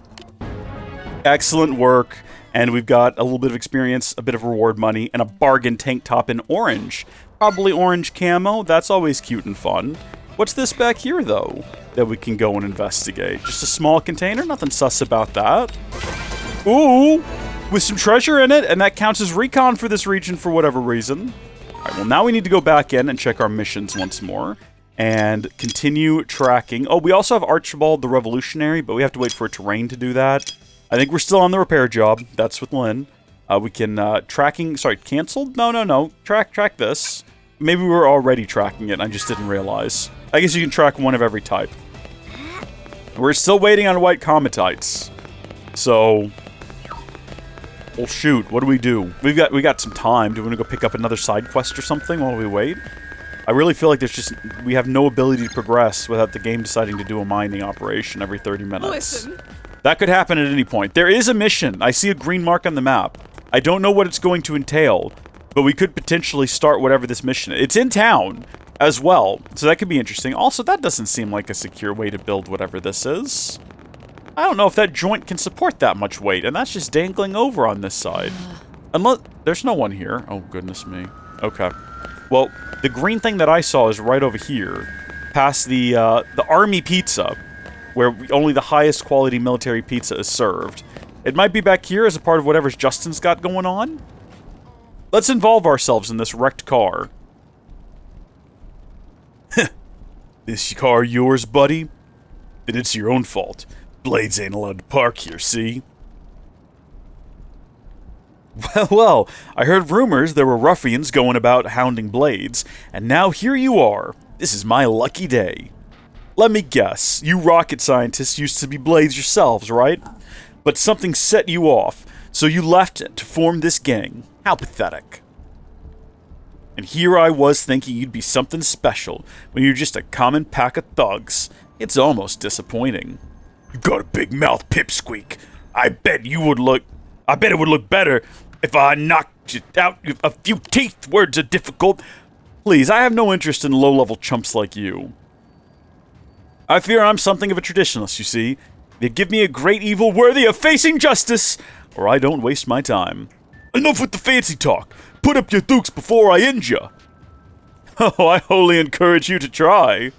Excellent work. And we've got a little bit of experience, a bit of reward money, and a bargain tank top in orange. Probably orange camo. That's always cute and fun. What's this back here, though, that we can go and investigate? Just a small container? Nothing sus about that. Ooh, with some treasure in it, and that counts as recon for this region for whatever reason. Alright, well, now we need to go back in and check our missions once more. And continue tracking. Oh, we also have Archibolt the Revolutionary, but we have to wait for it to rain to do that. I think we're still on the repair job. That's with Lynn. We can, tracking... Sorry, canceled? No. Track this. Maybe we were already tracking it and I just didn't realize. I guess you can track one of every type. We're still waiting on white cometites. So... Well, shoot. What do we do? We got some time. Do we want to go pick up another side quest or something while we wait? I really feel like we have no ability to progress without the game deciding to do a mining operation every 30 minutes. Listen. That could happen at any point. There is a mission. I see a green mark on the map. I don't know what it's going to entail, but we could potentially start whatever this mission is. It's in town as well, so that could be interesting. Also, that doesn't seem like a secure way to build whatever this is. I don't know if that joint can support that much weight, and that's just dangling over on this side. Unless... There's no one here. Oh, goodness me. Okay. Well, the green thing that I saw is right over here, past the Army Pizza, where only the highest quality military pizza is served. It might be back here as a part of whatever Justin's got going on. Let's involve ourselves in this wrecked car. This car yours, buddy? Then it's your own fault. Blades ain't allowed to park here, see? Well, I heard rumors there were ruffians going about hounding Blades, and now here you are. This is my lucky day. Let me guess, you rocket scientists used to be Blades yourselves, right? But something set you off, so you left to form this gang. How pathetic. And here I was thinking you'd be something special, when you're just a common pack of thugs. It's almost disappointing. You got a big mouth, pipsqueak. I bet it would look better if I knocked you out a few teeth. Words are difficult. Please, I have no interest in low-level chumps like you. I fear I'm something of a traditionalist, you see. They give me a great evil worthy of facing justice, or I don't waste my time. Enough with the fancy talk. Put up your dukes before I end ya. Oh, I wholly encourage you to try.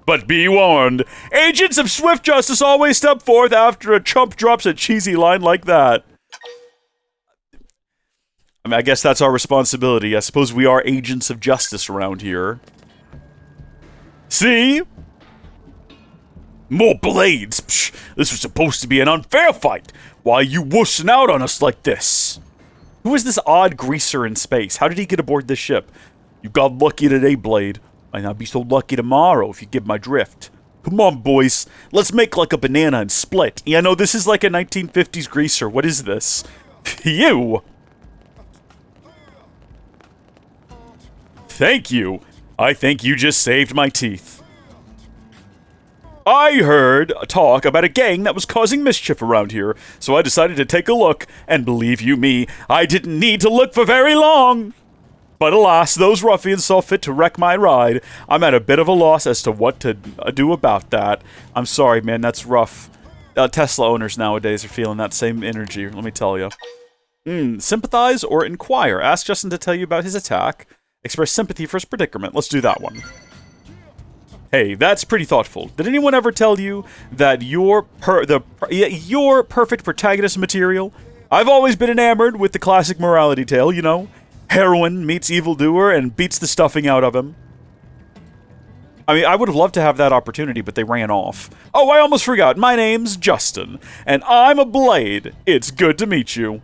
But be warned, agents of swift justice always step forth after a chump drops a cheesy line like that. I mean, I guess that's our responsibility. I suppose we are agents of justice around here. See? More blades! Psh, this was supposed to be an unfair fight! Why are you wussing out on us like this? Who is this odd greaser in space? How did he get aboard this ship? You got lucky today, Blade. Might not be so lucky tomorrow if you get my drift. Come on, boys. Let's make like a banana and split. Yeah, no, this is like a 1950s greaser. What is this? Phew! Thank you. I think you just saved my teeth. I heard talk about a gang that was causing mischief around here, so I decided to take a look, and believe you me, I didn't need to look for very long. But alas, those ruffians saw fit to wreck my ride. I'm at a bit of a loss as to what to do about that. I'm sorry, man, that's rough. Tesla owners nowadays are feeling that same energy, let me tell you. Sympathize or inquire. Ask Justin to tell you about his attack. Express sympathy for his predicament. Let's do that one. Hey, that's pretty thoughtful. Did anyone ever tell you that you're perfect protagonist material? I've always been enamored with the classic morality tale, you know. Heroine meets evildoer and beats the stuffing out of him. I mean, I would have loved to have that opportunity, but they ran off. Oh, I almost forgot. My name's Justin, and I'm a blade. It's good to meet you.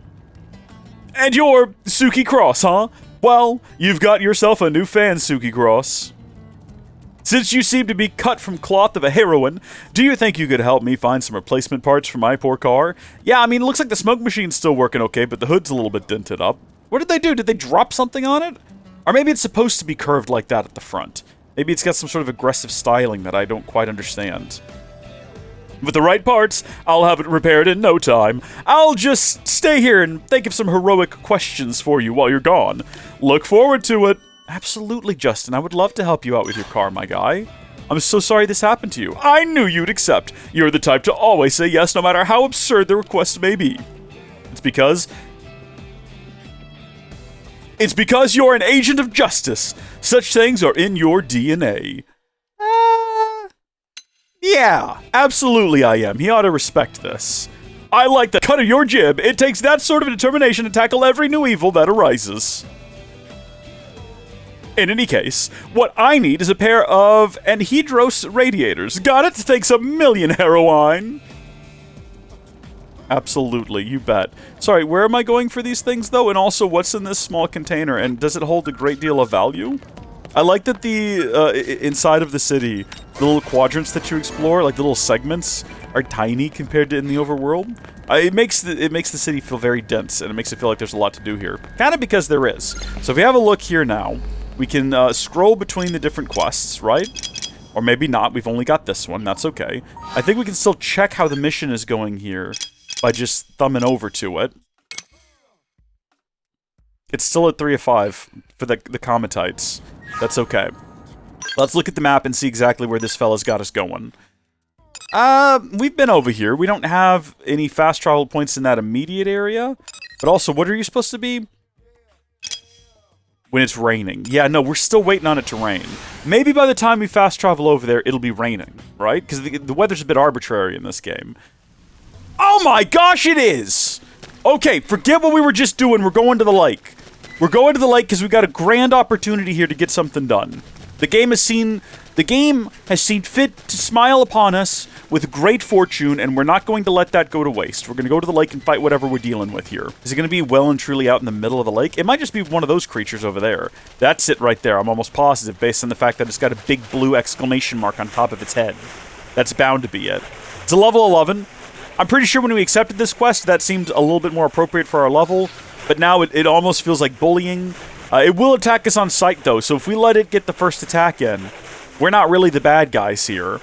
And you're Suki Cross, huh? Well, you've got yourself a new fan, Suki Cross. Since you seem to be cut from cloth of a heroine, do you think you could help me find some replacement parts for my poor car? Yeah, I mean, it looks like the smoke machine's still working okay, but the hood's a little bit dented up. What did they do? Did they drop something on it? Or maybe it's supposed to be curved like that at the front. Maybe it's got some sort of aggressive styling that I don't quite understand. With the right parts, I'll have it repaired in no time. I'll just stay here and think of some heroic questions for you while you're gone. Look forward to it. Absolutely, Justin. I would love to help you out with your car, my guy. I'm so sorry this happened to you. I knew you'd accept. You're the type to always say yes, no matter how absurd the request may be. It's because you're an agent of justice. Such things are in your DNA. Yeah, absolutely I am. He ought to respect this. I like the cut of your jib. It takes that sort of determination to tackle every new evil that arises. In any case, what I need is a pair of anhydrous radiators. Got it? Thanks a million, heroine. Absolutely, you bet. Sorry, where am I going for these things, though? And also, what's in this small container? And does it hold a great deal of value? I like that the, inside of the city, the little quadrants that you explore, like the little segments, are tiny compared to in the overworld. It makes the city feel very dense, and it makes it feel like there's a lot to do here. Kind of because there is. So if we have a look here now, we can scroll between the different quests, right? Or maybe not. We've only got this one. That's okay. I think we can still check how the mission is going here by just thumbing over to it. It's still at 3 of 5 for the Cometites. That's okay. Let's look at the map and see exactly where this fella's got us going. We've been over here. We don't have any fast travel points in that immediate area. But also, what are you supposed to be? When it's raining. Yeah, no, we're still waiting on it to rain. Maybe by the time we fast travel over there, it'll be raining, right? Because the weather's a bit arbitrary in this game. Oh my gosh, it is! Okay, forget what we were just doing. We're going to the lake. We're going to the lake because we've got a grand opportunity here to get something done. The game has seen fit to smile upon us with great fortune, and we're not going to let that go to waste. We're going to go to the lake and fight whatever we're dealing with here. Is it going to be well and truly out in the middle of the lake? It might just be one of those creatures over there. That's it right there. I'm almost positive, based on the fact that it's got a big blue exclamation mark on top of its head. That's bound to be it. It's a level 11. I'm pretty sure when we accepted this quest, that seemed a little bit more appropriate for our level, but now it almost feels like bullying. It will attack us on sight, though, so if we let it get the first attack in, we're not really the bad guys here.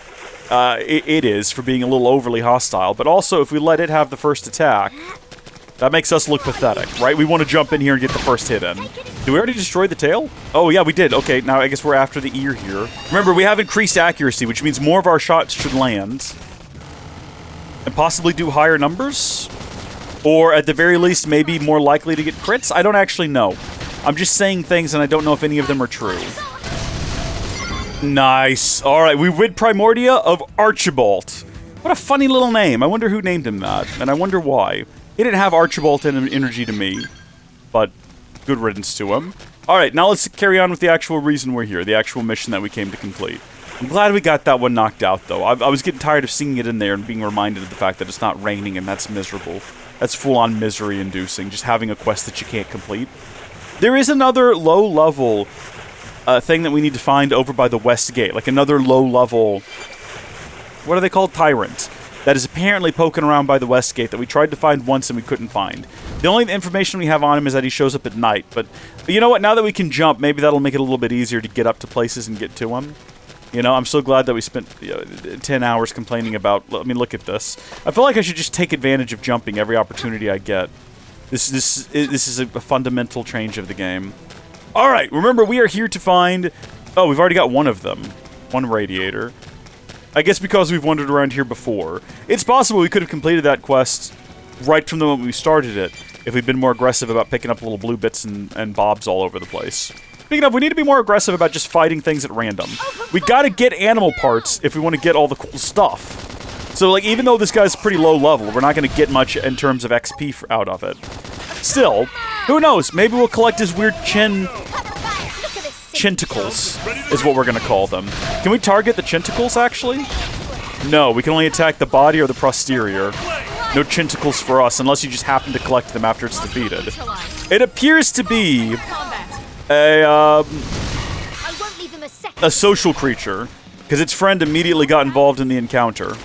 It is, for being a little overly hostile, but also if we let it have the first attack, that makes us look pathetic, right? We want to jump in here and get the first hit in. Did we already destroy the tail? Oh, yeah, we did. Okay, now I guess we're after the ear here. Remember, we have increased accuracy, which means more of our shots should land. And possibly do higher numbers? Or, at the very least, maybe more likely to get crits? I don't actually know. I'm just saying things, and I don't know if any of them are true. Nice. Alright, we rid Primordia of Archibolt. What a funny little name. I wonder who named him that, and I wonder why. He didn't have Archibolt energy to me, but good riddance to him. Alright, now let's carry on with the actual reason we're here, the actual mission that we came to complete. I'm glad we got that one knocked out, though. I was getting tired of seeing it in there and being reminded of the fact that it's not raining, and that's miserable. That's full-on misery-inducing, just having a quest that you can't complete. There is another low-level thing that we need to find over by the west gate, like another low-level... What are they called? TYRANT. That is apparently poking around by the west gate that we tried to find once and we couldn't find. The only information we have on him is that he shows up at night, but you know what? Now that we can jump, maybe that'll make it a little bit easier to get up to places and get to him. You know, I'm so glad that we spent 10 hours complaining about... I mean, look at this. I feel like I should just take advantage of jumping every opportunity I get. This is a fundamental change of the game. Alright, remember, we are here to find... Oh, we've already got one of them. One radiator. I guess because we've wandered around here before. It's possible we could have completed that quest right from the moment we started it, if we'd been more aggressive about picking up little blue bits and bobs all over the place. Speaking of, we need to be more aggressive about just fighting things at random. We gotta get animal parts if we want to get all the cool stuff. So, like, even though this guy's pretty low level, we're not gonna get much in terms of XP out of it. Still, who knows? Maybe we'll collect his weird chinticles, is what we're gonna call them. Can we target the chinticles, actually? No, we can only attack the body or the posterior. No chinticles for us, unless you just happen to collect them after it's defeated. It appears to be a social creature, because its friend immediately got involved in the encounter.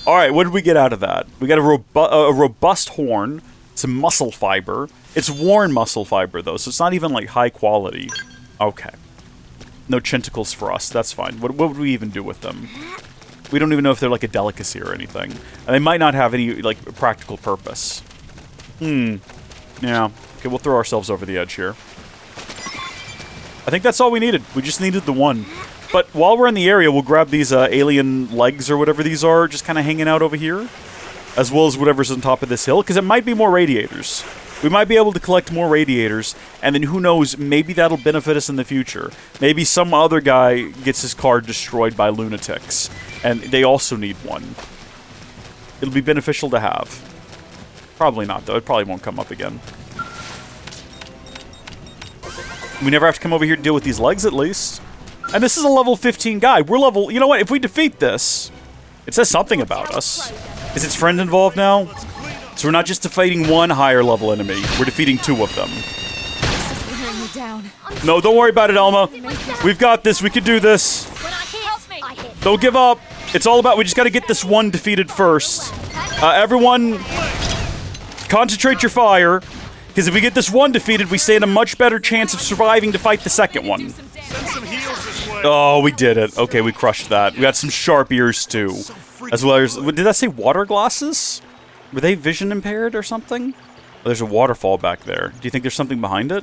Alright, what did we get out of that? We got a robust horn, some muscle fiber. It's worn muscle fiber, though, so it's not even, like, high quality. Okay. No chinticles for us, that's fine. What would we even do with them? We don't even know if they're, like, a delicacy or anything. And they might not have any, like, practical purpose. Yeah. Okay, we'll throw ourselves over the edge here. I think that's all we needed. We just needed the one. But while we're in the area, we'll grab these alien legs or whatever these are, just kind of hanging out over here. As well as whatever's on top of this hill, because it might be more radiators. We might be able to collect more radiators, and then who knows, maybe that'll benefit us in the future. Maybe some other guy gets his car destroyed by lunatics, and they also need one. It'll be beneficial to have. Probably not, though. It probably won't come up again. We never have to come over here to deal with these legs, at least. And this is a level 15 guy. We're level... You know what? If we defeat this, it says something about us. Is its friend involved now? So we're not just defeating one higher level enemy. We're defeating two of them. No, don't worry about it, Elma. We've got this. We can do this. Don't give up. It's all about... We just got to get this one defeated first. Everyone, concentrate your fire. Because if we get this one defeated, we stand a much better chance of surviving to fight the second one. Oh, we did it. Okay, we crushed that. We got some sharp ears, too. As well as... Did that say water glasses? Were they vision impaired or something? Oh, there's a waterfall back there. Do you think there's something behind it?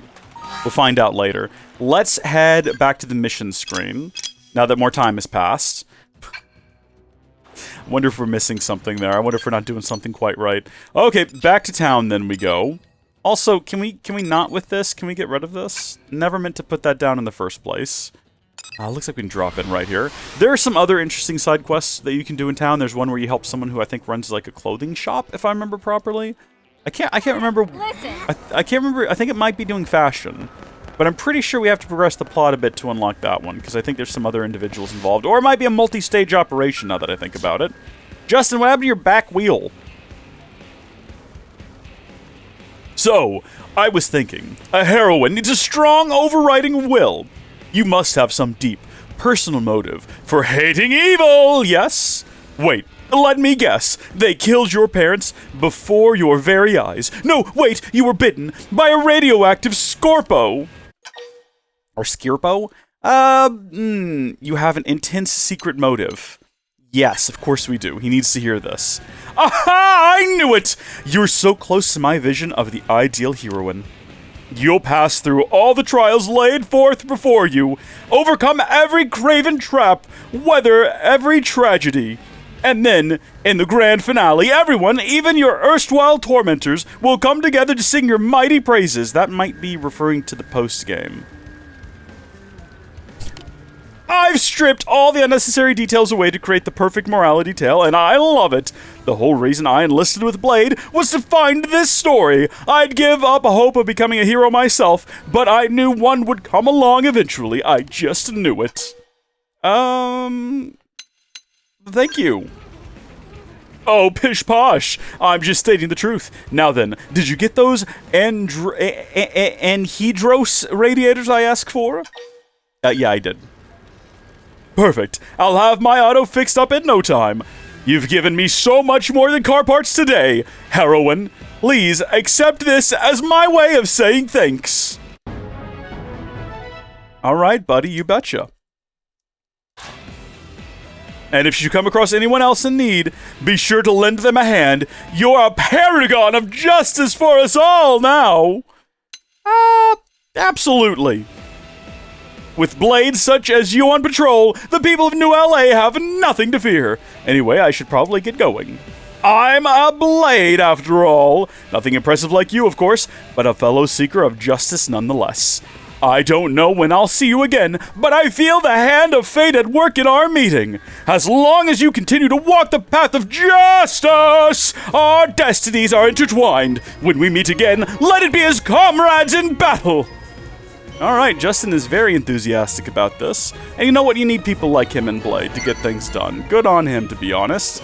We'll find out later. Let's head back to the mission screen, now that more time has passed. I wonder if we're missing something there. I wonder if we're not doing something quite right. Okay, back to town then we go. Also, can we not with this? Can we get rid of this? Never meant to put that down in the first place. Looks like we can drop in right here. There are some other interesting side quests that you can do in town. There's one where you help someone who I think runs like a clothing shop, if I remember properly. I can't remember. I can't remember. I think it might be doing fashion, but I'm pretty sure we have to progress the plot a bit to unlock that one because I think there's some other individuals involved, or it might be a multi-stage operation. Now that I think about it, Justin, what happened to your back wheel? So, I was thinking, a heroine needs a strong overriding will. You must have some deep, personal motive for hating evil, yes? Wait, let me guess. They killed your parents before your very eyes. No, wait, you were bitten by a radioactive Scorpo. Or Skirpo? You have an intense secret motive. Yes, of course we do. He needs to hear this. Aha! I knew it! You're so close to my vision of the ideal heroine. You'll pass through all the trials laid forth before you, overcome every craven trap, weather every tragedy. And then, in the grand finale, everyone, even your erstwhile tormentors, will come together to sing your mighty praises. That might be referring to the post-game. I've stripped all the unnecessary details away to create the perfect morality tale, and I love it. The whole reason I enlisted with Blade was to find this story. I'd give up hope of becoming a hero myself, but I knew one would come along eventually. I just knew it. Thank you. Oh, pish posh. I'm just stating the truth. Now then, did you get those anhydrous radiators I asked for? Yeah, I did. Perfect. I'll have my auto fixed up in no time. You've given me so much more than car parts today. Heroine, please accept this as my way of saying thanks. Alright, buddy, you betcha. And if you come across anyone else in need, be sure to lend them a hand. You're a paragon of justice for us all now. Absolutely. With blades such as you on patrol, the people of New LA have nothing to fear. Anyway, I should probably get going. I'm a blade, after all. Nothing impressive like you, of course, but a fellow seeker of justice nonetheless. I don't know when I'll see you again, but I feel the hand of fate at work in our meeting. As long as you continue to walk the path of justice, our destinies are intertwined. When we meet again, let it be as comrades in battle. All right, Justin is very enthusiastic about this. And you know what? You need people like him in Blade to get things done. Good on him, to be honest.